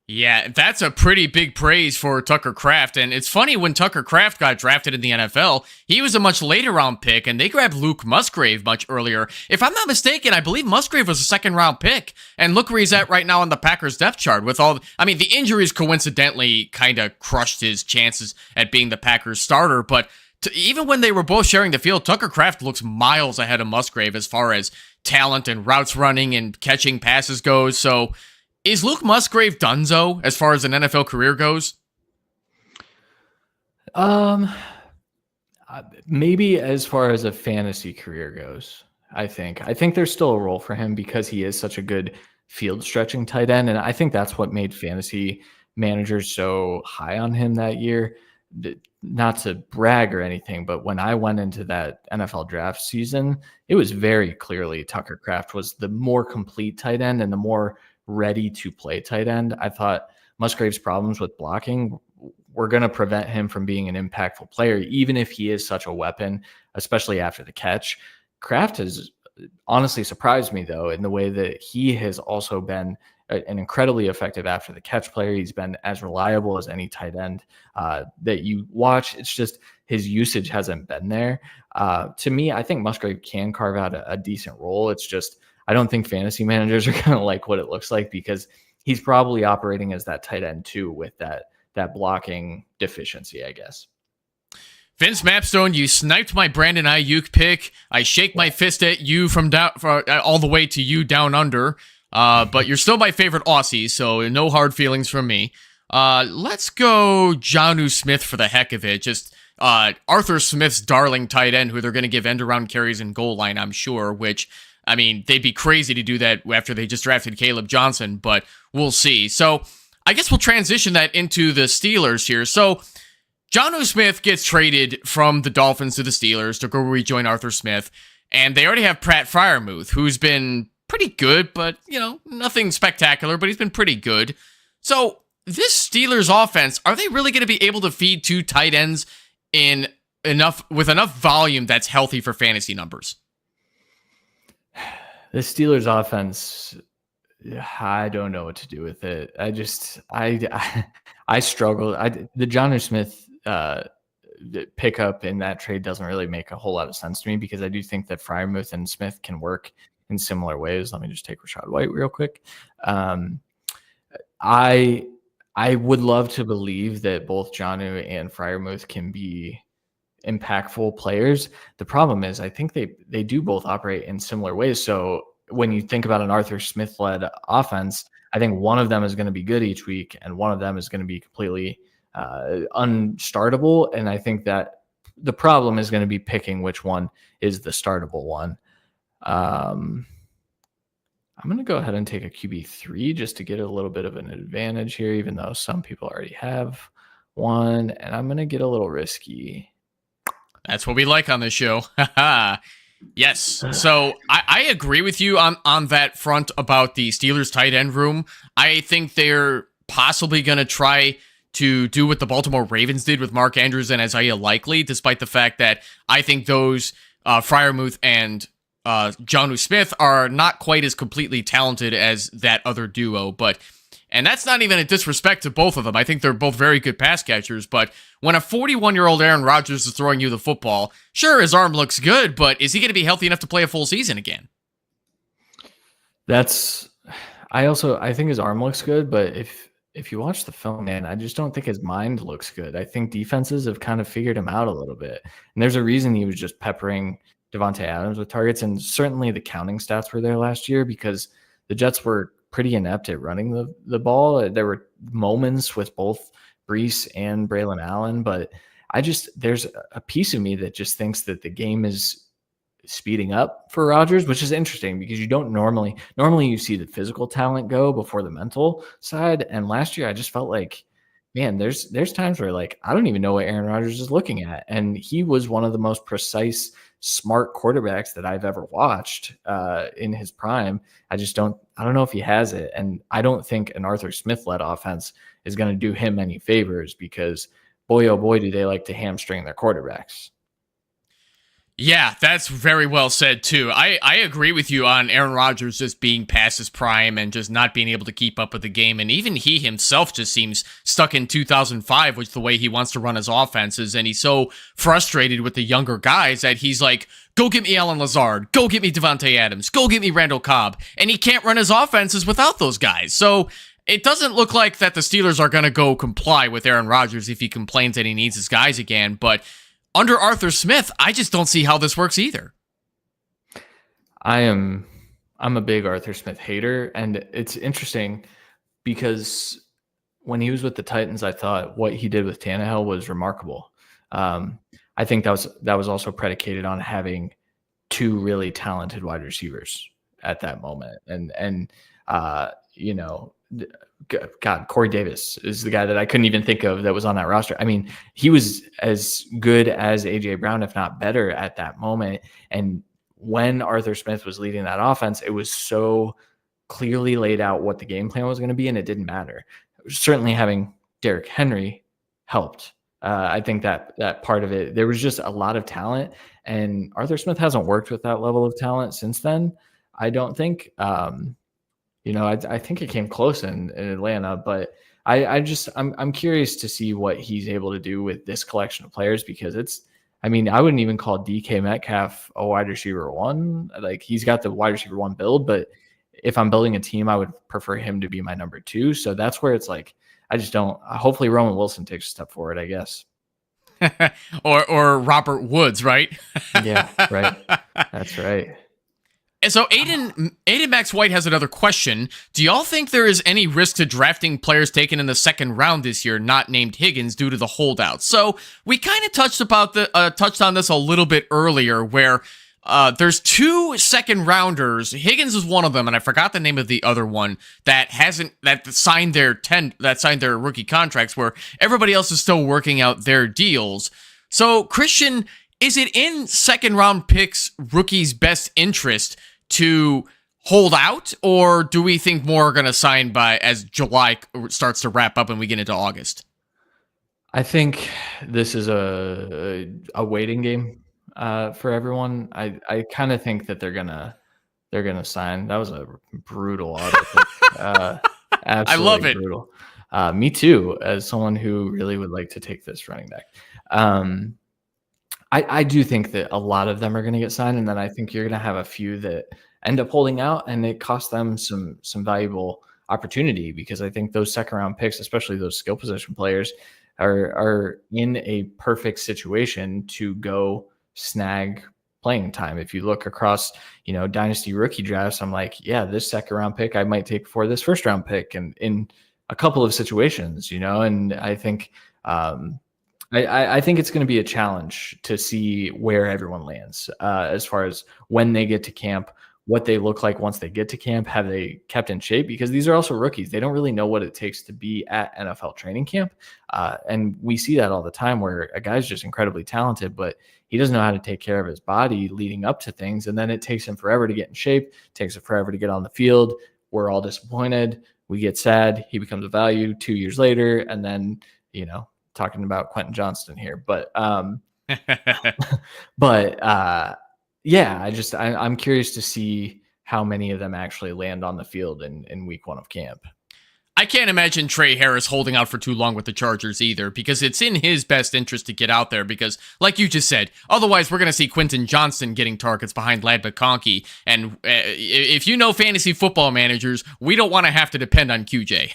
Yeah, that's a pretty big praise for Tucker Kraft. And it's funny, when Tucker Kraft got drafted in the NFL, he was a much later round pick, and they grabbed Luke Musgrave much earlier. If I'm not mistaken, I believe Musgrave was a second round pick. And look where he's at right now on the Packers depth chart with all, I mean, the injuries coincidentally kind of crushed his chances at being the Packers starter. But even when they were both sharing the field, Tucker Kraft looks miles ahead of Musgrave as far as talent and routes running and catching passes goes. So, is Luke Musgrave donezo as far as an NFL career goes? Maybe as far as a fantasy career goes. I think there's still a role for him because he is such a good field stretching tight end, and I think that's what made fantasy managers so high on him that year. Not to brag or anything, but when I went into that NFL draft season, it was very clearly Tucker Kraft was the more complete tight end and the more ready to play tight end. I thought Musgrave's problems with blocking were going to prevent him from being an impactful player, even if he is such a weapon, especially after the catch. Kraft has honestly surprised me, though, in the way that he has also been an incredibly effective after the catch player. He's been as reliable as any tight end that you watch. It's just his usage hasn't been there. To me, I think Musgrave can carve out a decent role. It's just, I don't think fantasy managers are going to like what it looks like because he's probably operating as that tight end too with that blocking deficiency, I guess. Vince Mapstone, you sniped my Brandon Ayuk pick. I shake my fist at you from down all the way to you down under. But you're still my favorite Aussie, so no hard feelings from me. Let's go Jonnu Smith for the heck of it. Just Arthur Smith's darling tight end who they're going to give end-around carries and goal line, I'm sure, which, I mean, they'd be crazy to do that after they just drafted Caleb Johnson, but we'll see. So I guess we'll transition that into the Steelers here. So Jonnu Smith gets traded from the Dolphins to the Steelers to go rejoin Arthur Smith, and they already have Pat Freiermuth, who's been pretty good, but, you know, nothing spectacular, but he's been pretty good. So this Steelers offense, are they really going to be able to feed two tight ends with enough volume that's healthy for fantasy numbers? The Steelers offense, I don't know what to do with it. I struggle. The Jonnu Smith pickup in that trade doesn't really make a whole lot of sense to me because I do think that Freiermuth and Smith can work in similar ways. Let me just take Rachaad White real quick. I would love to believe that both Jonnu and Freiermuth can be impactful players. The problem is I think they do both operate in similar ways. So when you think about an Arthur Smith-led offense, I think one of them is going to be good each week and one of them is going to be completely unstartable. And I think that the problem is going to be picking which one is the startable one. I'm going to go ahead and take a QB3 just to get a little bit of an advantage here, even though some people already have one, and I'm going to get a little risky. That's what we like on this show. Yes. So I agree with you on that front about the Steelers tight end room. I think they're possibly going to try to do what the Baltimore Ravens did with Mark Andrews and Isaiah Likely, despite the fact that I think those Freiermuth and Jonnu Smith are not quite as completely talented as that other duo, and that's not even a disrespect to both of them. I think they're both very good pass catchers, but when a 41-year-old Aaron Rodgers is throwing you the football, sure, his arm looks good, but is he going to be healthy enough to play a full season again? I think his arm looks good, but if you watch the film, man, I just don't think his mind looks good. I think defenses have kind of figured him out a little bit, and there's a reason he was just peppering Devontae Adams with targets, and certainly the counting stats were there last year because the Jets were pretty inept at running the ball. There were moments with both Breece and Braylon Allen, but there's a piece of me that just thinks that the game is speeding up for Rodgers, which is interesting because you don't normally you see the physical talent go before the mental side. And last year I just felt like, man, there's times where like, I don't even know what Aaron Rodgers is looking at. And he was one of the most precise, smart quarterbacks that I've ever watched in his prime. I don't know if he has it. And I don't think an Arthur Smith-led offense is going to do him any favors because boy, oh boy, do they like to hamstring their quarterbacks. Yeah, that's very well said too. I agree with you on Aaron Rodgers just being past his prime and just not being able to keep up with the game. And even he himself just seems stuck in 2005 with the way he wants to run his offenses. And he's so frustrated with the younger guys that he's like, go get me Alan Lazard, go get me Devontae Adams, go get me Randall Cobb. And he can't run his offenses without those guys. So it doesn't look like that the Steelers are going to go comply with Aaron Rodgers if he complains that he needs his guys again. But under Arthur Smith, I just don't see how this works either. I'm a big Arthur Smith hater, and it's interesting because when he was with the Titans, I thought what he did with Tannehill was remarkable. I think that was also predicated on having two really talented wide receivers at that moment, and you know, God, Corey Davis is the guy that I couldn't even think of that was on that roster. I mean, he was as good as AJ Brown, if not better, at that moment. And when Arthur Smith was leading that offense, it was so clearly laid out what the game plan was going to be, and it didn't matter. Certainly having Derrick Henry helped. I think that part of it, there was just a lot of talent, and Arthur Smith hasn't worked with that level of talent since then. I don't think. I think it came close in Atlanta, but I'm curious to see what he's able to do with this collection of players, because I wouldn't even call DK Metcalf a wide receiver one. Like, he's got the wide receiver one build, but if I'm building a team, I would prefer him to be my number two. So that's where it's like, I just don't. Hopefully Roman Wilson takes a step forward, I guess. or Robert Woods, right? Yeah, right. That's right. And so Aiden Max White has another question. Do y'all think there is any risk to drafting players taken in the second round this year, not named Higgins, due to the holdouts? So we kind of touched on this a little bit earlier, where there's two second rounders. Higgins is one of them, and I forgot the name of the other one that signed their rookie contracts, where everybody else is still working out their deals. So Christian, is it in second round picks rookies' best interest to hold out, or do we think more are going to sign as July starts to wrap up and we get into August? I think this is a waiting game for everyone. I kind of think that they're gonna sign. That was a brutal auto pick. Absolutely, I love it. Brutal. Me too, as someone who really would like to take this running back. I do think that a lot of them are going to get signed, and then I think you're going to have a few that end up holding out, and it costs them some valuable opportunity, because I think those second round picks, especially those skill position players, are in a perfect situation to go snag playing time. If you look across, dynasty rookie drafts, I'm like, yeah, this second round pick I might take before this first round pick, and in a couple of situations, and I think I think it's going to be a challenge to see where everyone lands as far as when they get to camp, what they look like once they get to camp, have they kept in shape? Because these are also rookies. They don't really know what it takes to be at NFL training camp. And we see that all the time, where a guy's just incredibly talented, but he doesn't know how to take care of his body leading up to things. And then it takes him forever to get in shape, takes him forever to get on the field. We're all disappointed. We get sad. He becomes a value 2 years later. And then, talking about Quentin Johnston here, but I'm curious to see how many of them actually land on the field in week one of camp. I can't imagine Trey Harris holding out for too long with the Chargers either, because it's in his best interest to get out there, because like you just said, otherwise we're going to see Quentin Johnston getting targets behind Lad McConkey. And if you know fantasy football managers, we don't want to have to depend on QJ.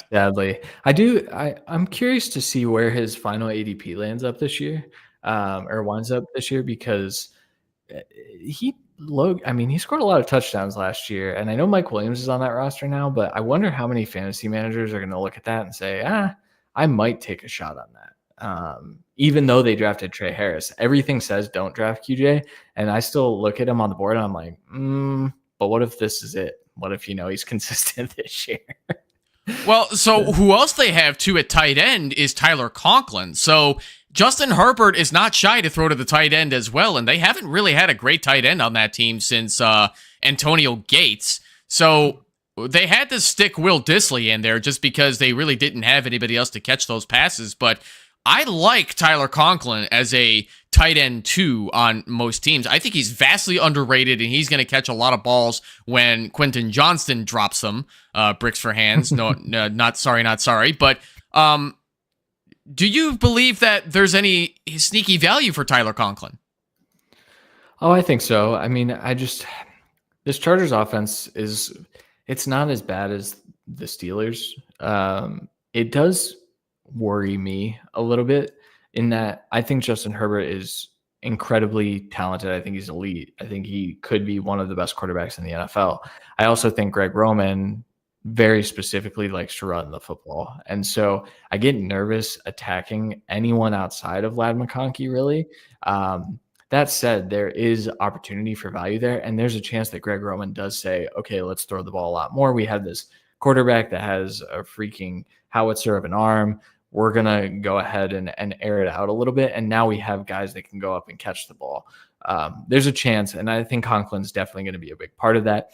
Sadly. I'm curious to see where his final ADP lands up this year, or winds up this year, because he scored a lot of touchdowns last year, and I know Mike Williams is on that roster now, but I wonder how many fantasy managers are going to look at that and say, I might take a shot on that. Even though they drafted Trey Harris, everything says don't draft QJ, and I still look at him on the board and I'm like, but what if this is it? What if, he's consistent this year? Well, so who else they have too at tight end is Tyler Conklin. So Justin Herbert is not shy to throw to the tight end as well, and they haven't really had a great tight end on that team since Antonio Gates. So they had to stick Will Dissly in there just because they really didn't have anybody else to catch those passes. But I like Tyler Conklin as a tight end 2 on most teams. I think he's vastly underrated, and he's going to catch a lot of balls when Quentin Johnston drops them. Bricks for hands. No, not sorry. But do you believe that there's any sneaky value for Tyler Conklin? Oh, I think so. I mean, this Chargers offense it's not as bad as the Steelers. It does worry me a little bit in that I think Justin Herbert is incredibly talented. I think he's elite. I think he could be one of the best quarterbacks in the NFL. I also think Greg Roman very specifically likes to run the football. And so I get nervous attacking anyone outside of Lad McConkey, really. That said, there is opportunity for value there, and there's a chance that Greg Roman does say, okay, let's throw the ball a lot more. We have this quarterback that has a freaking howitzer of an arm. We're going to go ahead and air it out a little bit, and now we have guys that can go up and catch the ball. There's a chance, and I think Conklin's definitely going to be a big part of that.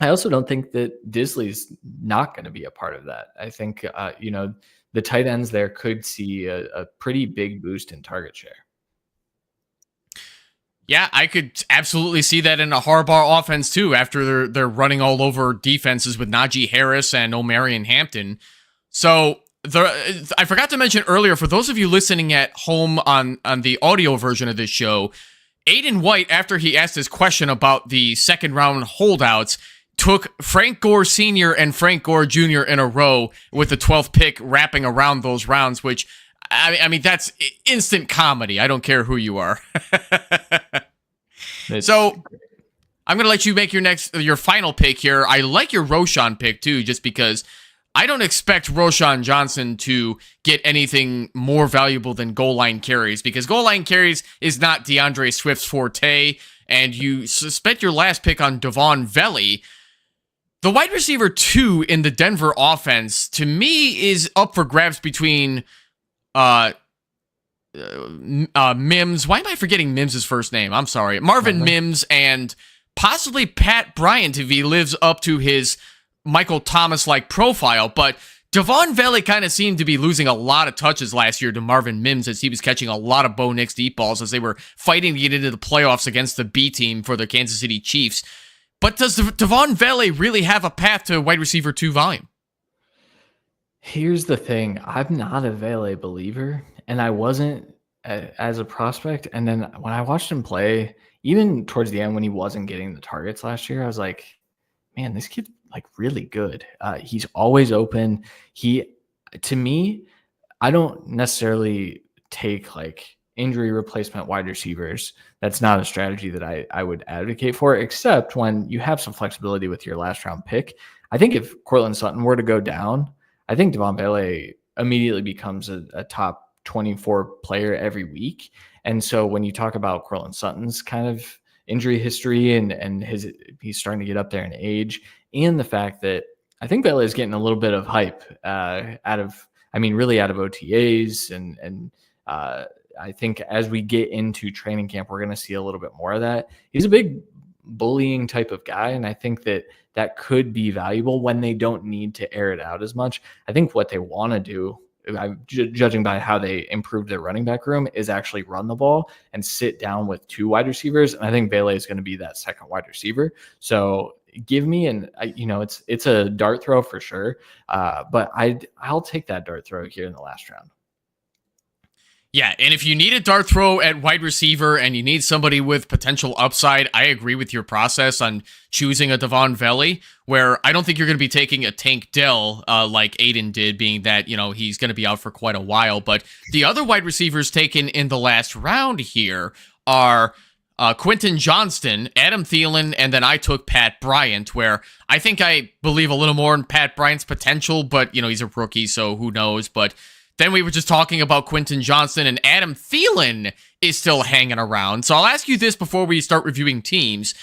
I also don't think that Disley's not going to be a part of that. I think, the tight ends there could see a pretty big boost in target share. Yeah, I could absolutely see that in a Harbaugh offense too, after they're running all over defenses with Najee Harris and Omarion Hampton. So I forgot to mention earlier, for those of you listening at home on the audio version of this show, Aiden White, after he asked his question about the second round holdouts, took Frank Gore Sr. and Frank Gore Jr. in a row with the 12th pick wrapping around those rounds, which I mean, that's instant comedy. I don't care who you are. So I'm going to let you make your final pick here. I like your Roschon pick too, just because I don't expect Roschon Johnson to get anything more valuable than goal line carries, because goal line carries is not DeAndre Swift's forte, and you spent your last pick on Devon Valley. The wide receiver 2 in the Denver offense, to me, is up for grabs between Mims. Why am I forgetting Mims' first name? I'm sorry. Marvin Mims and possibly Pat Bryant if he lives up to his Michael Thomas-like profile. But Devon Valley kind of seemed to be losing a lot of touches last year to Marvin Mims, as he was catching a lot of Bo Nix deep balls as they were fighting to get into the playoffs against the B team for the Kansas City Chiefs. But does Devon Valley really have a path to wide receiver 2 volume? Here's the thing. I'm not a Vele believer, and I wasn't as a prospect. And then when I watched him play, even towards the end when he wasn't getting the targets last year, I was like, man, this kid's like really good. He's always open. To me, I don't necessarily take like injury replacement wide receivers. That's not a strategy that I would advocate for, except when you have some flexibility with your last round pick. I think if Cortland Sutton were to go down, I think Devon Vele immediately becomes a top 24 player every week. And so when you talk about Cortland Sutton's kind of injury history and he's starting to get up there in age, and the fact that I think Vele is getting a little bit of hype out of OTAs. And I think as we get into training camp, we're going to see a little bit more of that. He's a big bullying type of guy, and I think that could be valuable when they don't need to air it out as much. I think what they want to do, judging by how they improved their running back room, is actually run the ball and sit down with 2 wide receivers, and I think Vele is going to be that second wide receiver. So give me it's a dart throw for sure, but I'll take that dart throw here in the last round. Yeah, and if you need a dart throw at wide receiver and you need somebody with potential upside, I agree with your process on choosing a Devon Valley, where I don't think you're going to be taking a Tank Dell like Aiden did, being that, he's going to be out for quite a while. But the other wide receivers taken in the last round here are Quentin Johnston, Adam Thielen, and then I took Pat Bryant, where I think I believe a little more in Pat Bryant's potential, but, he's a rookie, so who knows. But then we were just talking about Quentin Johnston, and Adam Thielen is still hanging around. So I'll ask you this before we start reviewing teams.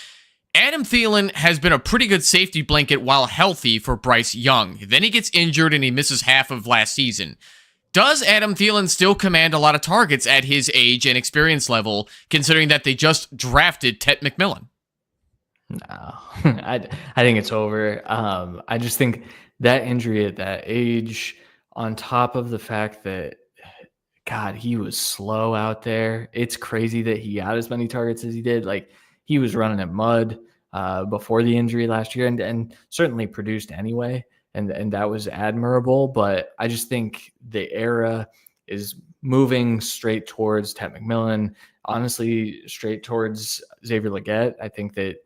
Adam Thielen has been a pretty good safety blanket while healthy for Bryce Young. Then he gets injured and he misses half of last season. Does Adam Thielen still command a lot of targets at his age and experience level, considering that they just drafted Ted McMillan? No, I think it's over. I just think that injury at that age, on top of the fact that, God, he was slow out there. It's crazy that he got as many targets as he did. Like, he was running at mud before the injury last year, and certainly produced anyway. And that was admirable. But I just think the era is moving straight towards Ted McMillan, honestly, straight towards Xavier Legette. I think that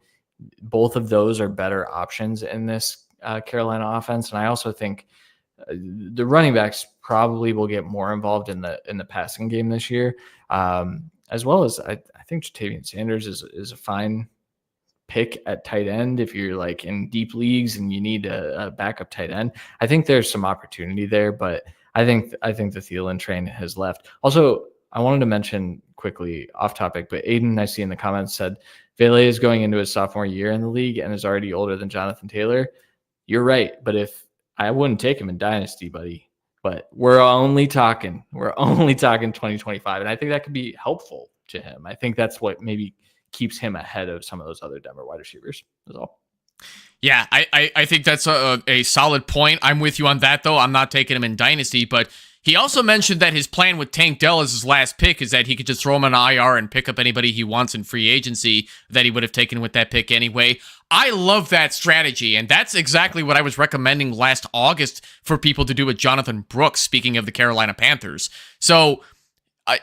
both of those are better options in this Carolina offense. And I also think the running backs probably will get more involved in the passing game this year, as well as I think Jatavian Sanders is a fine pick at tight end if you're like in deep leagues and you need a backup tight end. I think there's some opportunity there, but I think the Thielen train has left. Also, I wanted to mention quickly off topic, but Aiden, I see in the comments, said Vele is going into his sophomore year in the league and is already older than Jonathan Taylor. You're right, but if I wouldn't take him in dynasty, buddy, but we're only talking 2025, and I think that could be helpful to him. I think that's what maybe keeps him ahead of some of those other Denver wide receivers. That's all. Yeah, I think that's a solid point. I'm with you on that, though. I'm not taking him in dynasty, but he also mentioned that his plan with Tank Dell as his last pick is that he could just throw him on IR and pick up anybody he wants in free agency that he would have taken with that pick anyway. I love that strategy, and that's exactly what I was recommending last August for people to do with Jonathan Brooks, speaking of the Carolina Panthers. So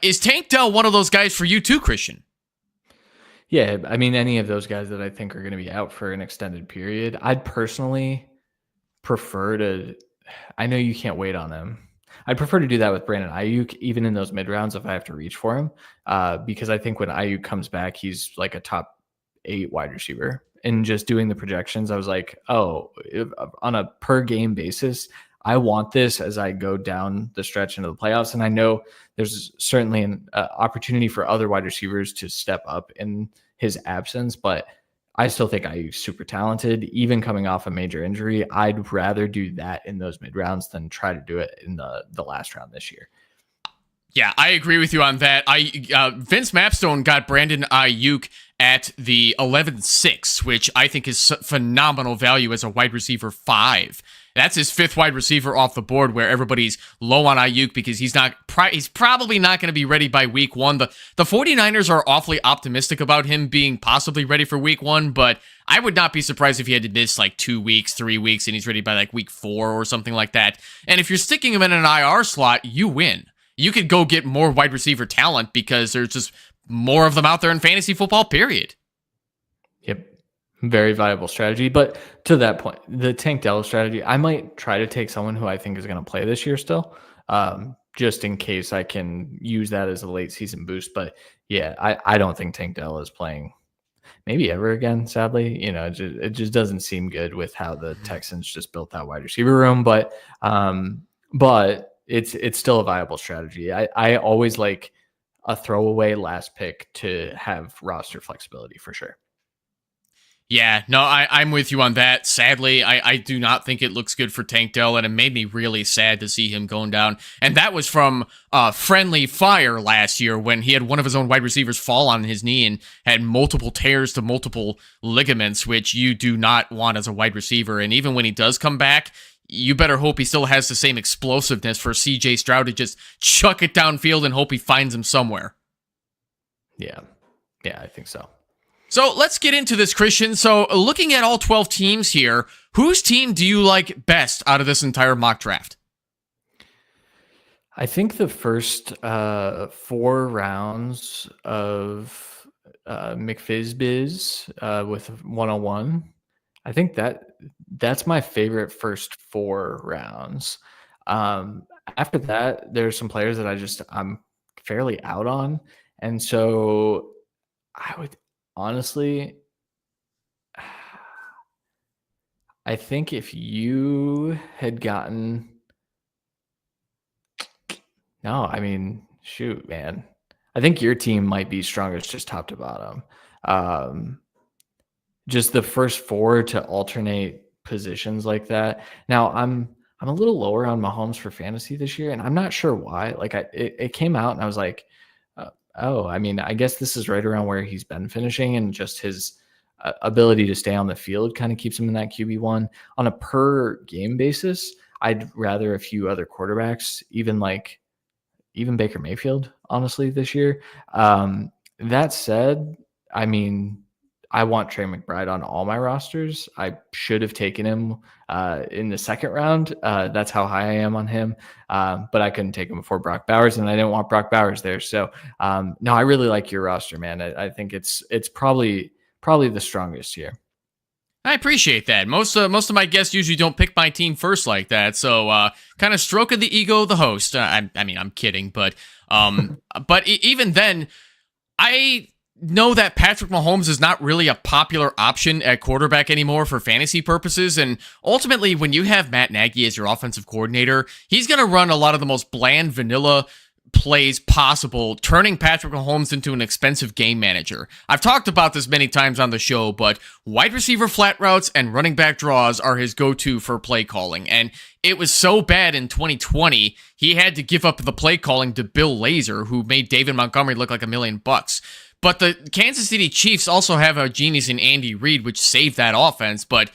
is Tank Dell one of those guys for you too, Christian? Yeah, I mean, any of those guys that I think are going to be out for an extended period, I'd personally prefer to, I know you can't wait on them. I'd prefer to do that with Brandon Ayuk, even in those mid rounds if I have to reach for him, because I think when Ayuk comes back, he's like a top 8 wide receiver. And just doing the projections, I was like, oh, on a per game basis, I want this as I go down the stretch into the playoffs. And I know there's certainly an opportunity for other wide receivers to step up in his absence, but I still think Ayuk's super talented, even coming off a major injury. I'd rather do that in those mid rounds than try to do it in the last round this year. Yeah, I agree with you on that. Vince Mapstone got Brandon Ayuk at the 11-6, which I think is phenomenal value as a wide receiver 5. That's his 5th wide receiver off the board, where everybody's low on Ayuk because he's probably not going to be ready by week 1. The 49ers are awfully optimistic about him being possibly ready for week 1, but I would not be surprised if he had to miss like 2 weeks, 3 weeks, and he's ready by like week 4 or something like that. And if you're sticking him in an IR slot, you win. You could go get more wide receiver talent because there's just more of them out there in fantasy football, period. Yep. Very viable strategy. But to that point, the Tank Dell strategy, I might try to take someone who I think is going to play this year still, just in case I can use that as a late season boost. But yeah, I don't think Tank Dell is playing maybe ever again, sadly. You know, it just doesn't seem good with how the Texans just built that wide receiver room. But it's still a viable strategy. I always like a throwaway last pick to have roster flexibility for sure. Yeah, no, I'm with you on that. Sadly, I do not think it looks good for Tank Dell, and it made me really sad to see him going down. And that was from friendly fire last year when he had one of his own wide receivers fall on his knee and had multiple tears to multiple ligaments, which you do not want as a wide receiver. And even when he does come back, you better hope he still has the same explosiveness for CJ Stroud to just chuck it downfield and hope he finds him somewhere. Yeah, I think so. So let's get into this, Christian. So looking at all 12 teams here, whose team do you like best out of this entire mock draft? I think the first 4 rounds of McFizbiz with 101, I think that's my favorite first 4 rounds. After that, there's some players that I'm fairly out on. And so I would honestly, I think if you had gotten, no, I mean, shoot, man, I think your team might be strongest just top to bottom. Just the first 4 to alternate positions like that. Now I'm a little lower on Mahomes for fantasy this year, and I'm not sure why. Like it came out and I was like, oh, I mean, I guess this is right around where he's been finishing, and just his ability to stay on the field kind of keeps him in that QB1. On a per game basis, I'd rather a few other quarterbacks, even like even Baker Mayfield, honestly, this year. That said, I mean, I want Trey McBride on all my rosters. I should have taken him in the second round. That's how high I am on him. But I couldn't take him before Brock Bowers, and I didn't want Brock Bowers there. So no, I really like your roster, man. I think it's probably the strongest here. I appreciate that. Most of my guests usually don't pick my team first like that, so kind of stroking the ego of the host. I mean, I'm kidding, but even then, I know that Patrick Mahomes is not really a popular option at quarterback anymore for fantasy purposes, and ultimately, when you have Matt Nagy as your offensive coordinator, he's going to run a lot of the most bland, vanilla plays possible, turning Patrick Mahomes into an expensive game manager. I've talked about this many times on the show, but wide receiver flat routes and running back draws are his go-to for play calling, and it was so bad in 2020, he had to give up the play calling to Bill Lazor, who made David Montgomery look like $1 million. But the Kansas City Chiefs also have a genius in Andy Reid, which saved that offense, but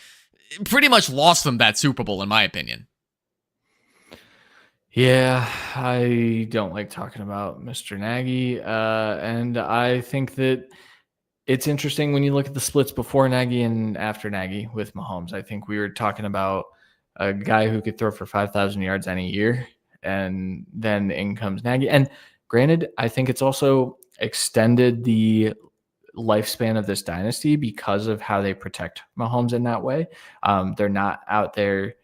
pretty much lost them that Super Bowl, in my opinion. Yeah, I don't like talking about Mr. Nagy, and I think that it's interesting when you look at the splits before Nagy and after Nagy with Mahomes. I think we were talking about a guy who could throw for 5,000 yards any year, and then in comes Nagy. And granted, I think it's also extended the lifespan of this dynasty because of how they protect Mahomes in that way. They're not out there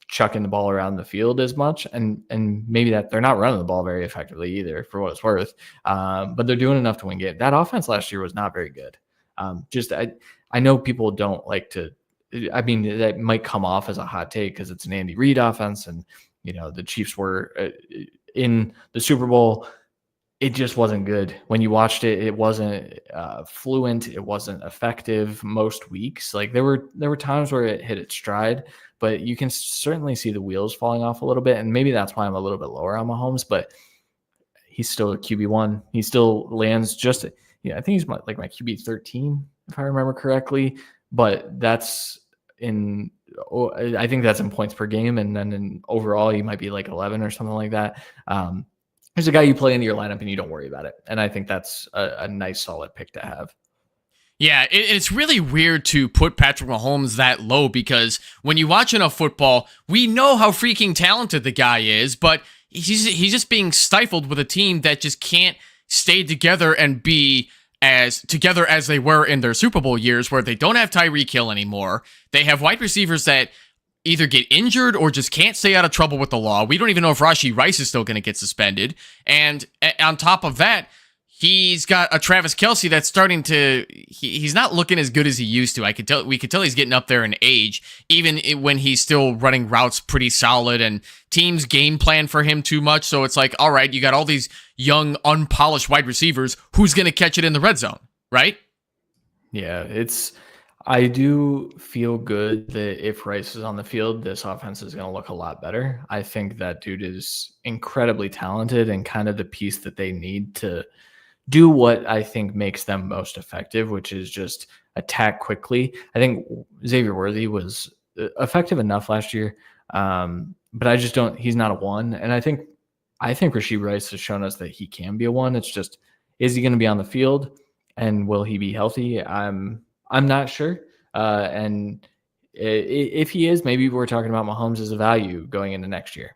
chucking the ball around the field as much, and maybe that they're not running the ball very effectively either, for what it's worth. But they're doing enough to win games. That offense last year was not very good. I know people don't like to. I mean, that might come off as a hot take because it's an Andy Reid offense, and the Chiefs were in the Super Bowl. It just wasn't good. When you watched it, it wasn't fluent. It wasn't effective most weeks. Like there were times where it hit its stride, but you can certainly see the wheels falling off a little bit. And maybe that's why I'm a little bit lower on Mahomes, but he's still a QB1. He still lands just, I think he's my QB 13, if I remember correctly, but that's I think that's in points per game. And then in overall, he might be like 11 or something like that. There's a guy you play into your lineup and you don't worry about it. And I think that's a nice, solid pick to have. Yeah, it's really weird to put Patrick Mahomes that low because when you watch enough football, we know how freaking talented the guy is, but he's just being stifled with a team that just can't stay together and be as together as they were in their Super Bowl years, where they don't have Tyreek Hill anymore. They have wide receivers that either get injured or just can't stay out of trouble with the law. We don't even know if Rashee Rice is still going to get suspended. And on top of that, he's got a Travis Kelce that's starting to, he's not looking as good as he used to. We could tell he's getting up there in age, even when he's still running routes pretty solid, and teams game plan for him too much. So it's like, all right, you got all these young, unpolished wide receivers. Who's going to catch it in the red zone, right? Yeah, I do feel good that if Rice is on the field, this offense is going to look a lot better. I think that dude is incredibly talented and kind of the piece that they need to do what I think makes them most effective, which is just attack quickly. I think Xavier Worthy was effective enough last year, but I just don't. He's not a one, and I think Rashee Rice has shown us that he can be a one. It's just, is he going to be on the field, and will he be healthy? I'm not sure. And if he is, maybe we're talking about Mahomes as a value going into next year,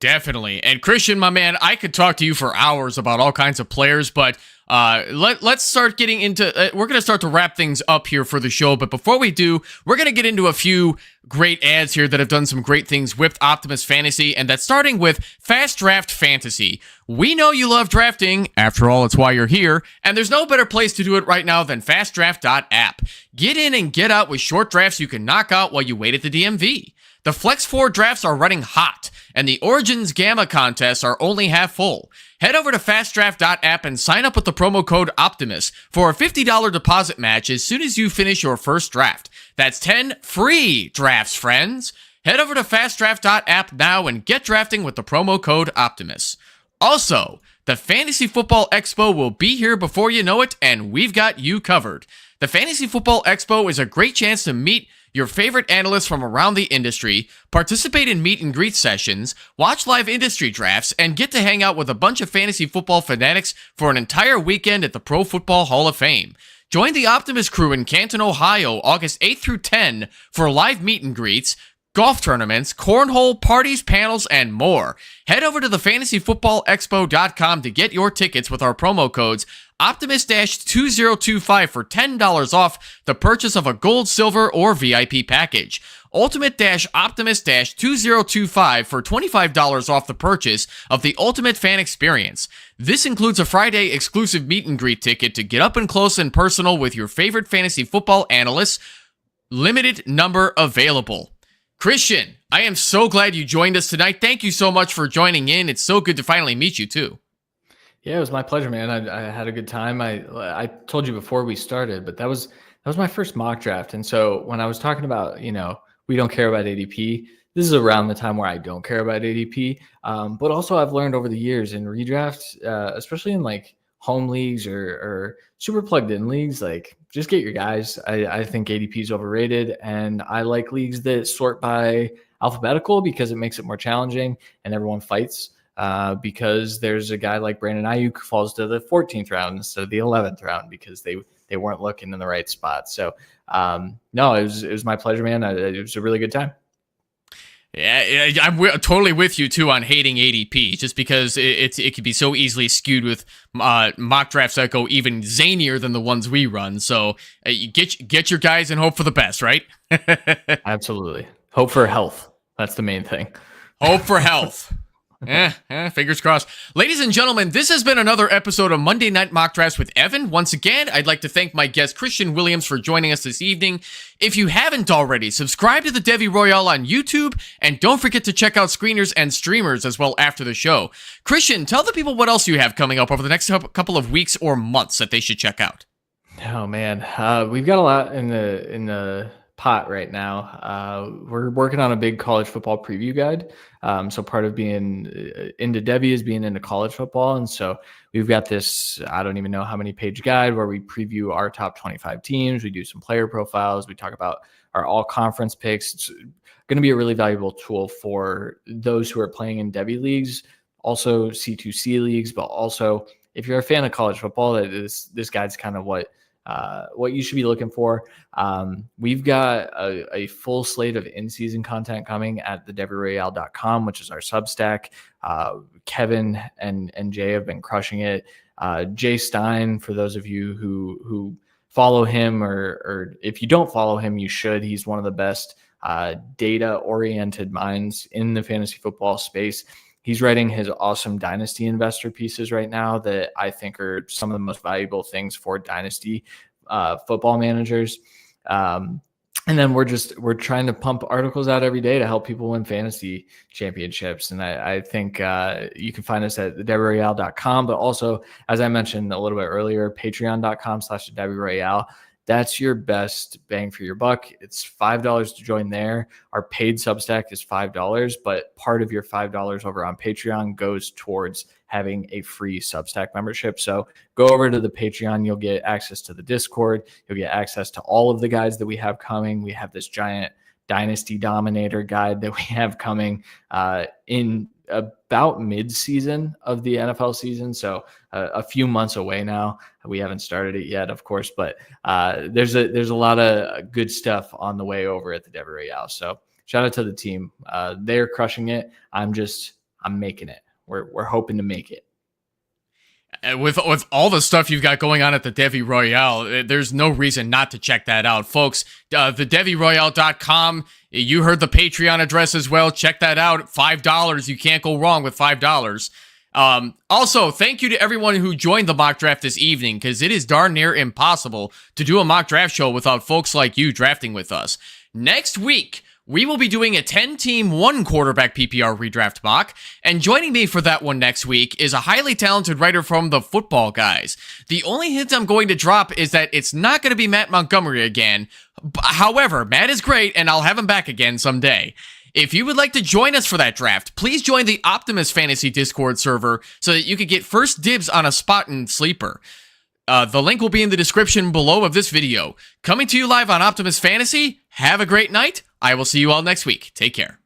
Definitely. And Christian, my man, I could talk to you for hours about all kinds of players, but let's start getting into, we're going to start to wrap things up here for the show. But before we do, we're going to get into a few great ads here that have done some great things with Optimus Fantasy, and that's starting with Fast Draft Fantasy. We know you love drafting. After all, it's why you're here. And there's no better place to do it right now than fastdraft.app. Get in and get out with short drafts you can knock out while you wait at the DMV. The Flex 4 drafts are running hot, and the Origins Gamma contests are only half full. Head over to fastdraft.app and sign up with the promo code OPTIMUS for a $50 deposit match as soon as you finish your first draft. That's 10 free drafts, friends. Head over to fastdraft.app now and get drafting with the promo code OPTIMUS. Also, the Fantasy Football Expo will be here before you know it, and we've got you covered. The Fantasy Football Expo is a great chance to meet your favorite analysts from around the industry, participate in meet and greet sessions, watch live industry drafts, and get to hang out with a bunch of fantasy football fanatics for an entire weekend at the Pro Football Hall of Fame. Join the Optimus crew in Canton, Ohio, August 8th through 10 for live meet and greets, golf tournaments, cornhole, parties, panels, and more. Head over to thefantasyfootballexpo.com to get your tickets with our promo codes Optimus-2025 for $10 off the purchase of a gold, silver, or VIP package. Ultimate-Optimus-2025 for $25 off the purchase of the Ultimate Fan Experience. This includes a Friday exclusive meet and greet ticket to get up and close and personal with your favorite fantasy football analysts. Limited number available. Christian, I am so glad you joined us tonight. Thank you so much for joining in. It's so good to finally meet you too. Yeah, it was my pleasure, man. I had a good time. I told you before we started, but that was my first mock draft. And so when I was talking about, we don't care about ADP, this is around the time where I don't care about ADP. But also I've learned over the years in redrafts, especially in like home leagues or super plugged in leagues, like just get your guys. I think ADP is overrated, and I like leagues that sort by alphabetical because it makes it more challenging and everyone fights. Because there's a guy like Brandon Ayuk who falls to the 14th round instead of the 11th round because they weren't looking in the right spot. So no, it was my pleasure, man. It was a really good time. Yeah, I'm totally with you too on hating ADP, just because it could be so easily skewed with mock drafts that go even zanier than the ones we run. So you get your guys and hope for the best, right? Absolutely. Hope for health. That's the main thing. Hope for health. Fingers crossed. Ladies and gentlemen, this has been another episode of Monday Night Mock Drafts with Evan. Once again, I'd like to thank my guest Christian Williams for joining us this evening. If you haven't already, subscribe to the Devy Royale on YouTube, and don't forget to check out Screeners and Streamers as well after the show. Christian, tell the people what else you have coming up over the next couple of weeks or months that they should check out. Oh man, we've got a lot in the pot right now. We're working on a big college football preview guide. So part of being into Devy is being into college football. And so we've got this, I don't even know how many page guide where we preview our top 25 teams. We do some player profiles. We talk about our all conference picks. It's going to be a really valuable tool for those who are playing in Devy leagues, also C2C leagues, but also if you're a fan of college football, this guide's kind of what you should be looking for. We've got a full slate of in-season content coming at thedevyroyale.com, which is our Substack. Kevin and Jay have been crushing it. Jay Stein, for those of you who follow him, or if you don't follow him, you should. He's one of the best data-oriented minds in the fantasy football space. He's writing his awesome Dynasty investor pieces right now that I think are some of the most valuable things for Dynasty football managers. And then we're trying to pump articles out every day to help people win fantasy championships. And I think you can find us at thedevyroyale.com, but also, as I mentioned a little bit earlier, patreon.com/thedevyroyale. That's your best bang for your buck. It's $5 to join there. Our paid Substack is $5, but part of your $5 over on Patreon goes towards having a free Substack membership. So go over to the Patreon. You'll get access to the Discord. You'll get access to all of the guides that we have coming. We have this giant Dynasty Dominator guide that we have coming in about mid-season of the NFL season. So a few months away now. We haven't started it yet, of course, but there's a lot of good stuff on the way over at the Devy Royale. So shout out to the team. They're crushing it. I'm making it. We're hoping to make it. With all the stuff you've got going on at the Devy Royale, there's no reason not to check that out, folks. The DevyRoyale.com. You heard the Patreon address as well. Check that out. $5. You can't go wrong with $5. Also, thank you to everyone who joined the mock draft this evening, because it is darn near impossible to do a mock draft show without folks like you drafting with us. Next week, we will be doing a 10-team, 1-quarterback PPR redraft mock, and joining me for that one next week is a highly talented writer from the Football Guys. The only hint I'm going to drop is that it's not going to be Matt Montgomery again. However, Matt is great, and I'll have him back again someday. If you would like to join us for that draft, please join the Optimus Fantasy Discord server so that you could get first dibs on a spot in Sleeper. The link will be in the description below of this video. Coming to you live on Optimus Fantasy. Have a great night. I will see you all next week. Take care.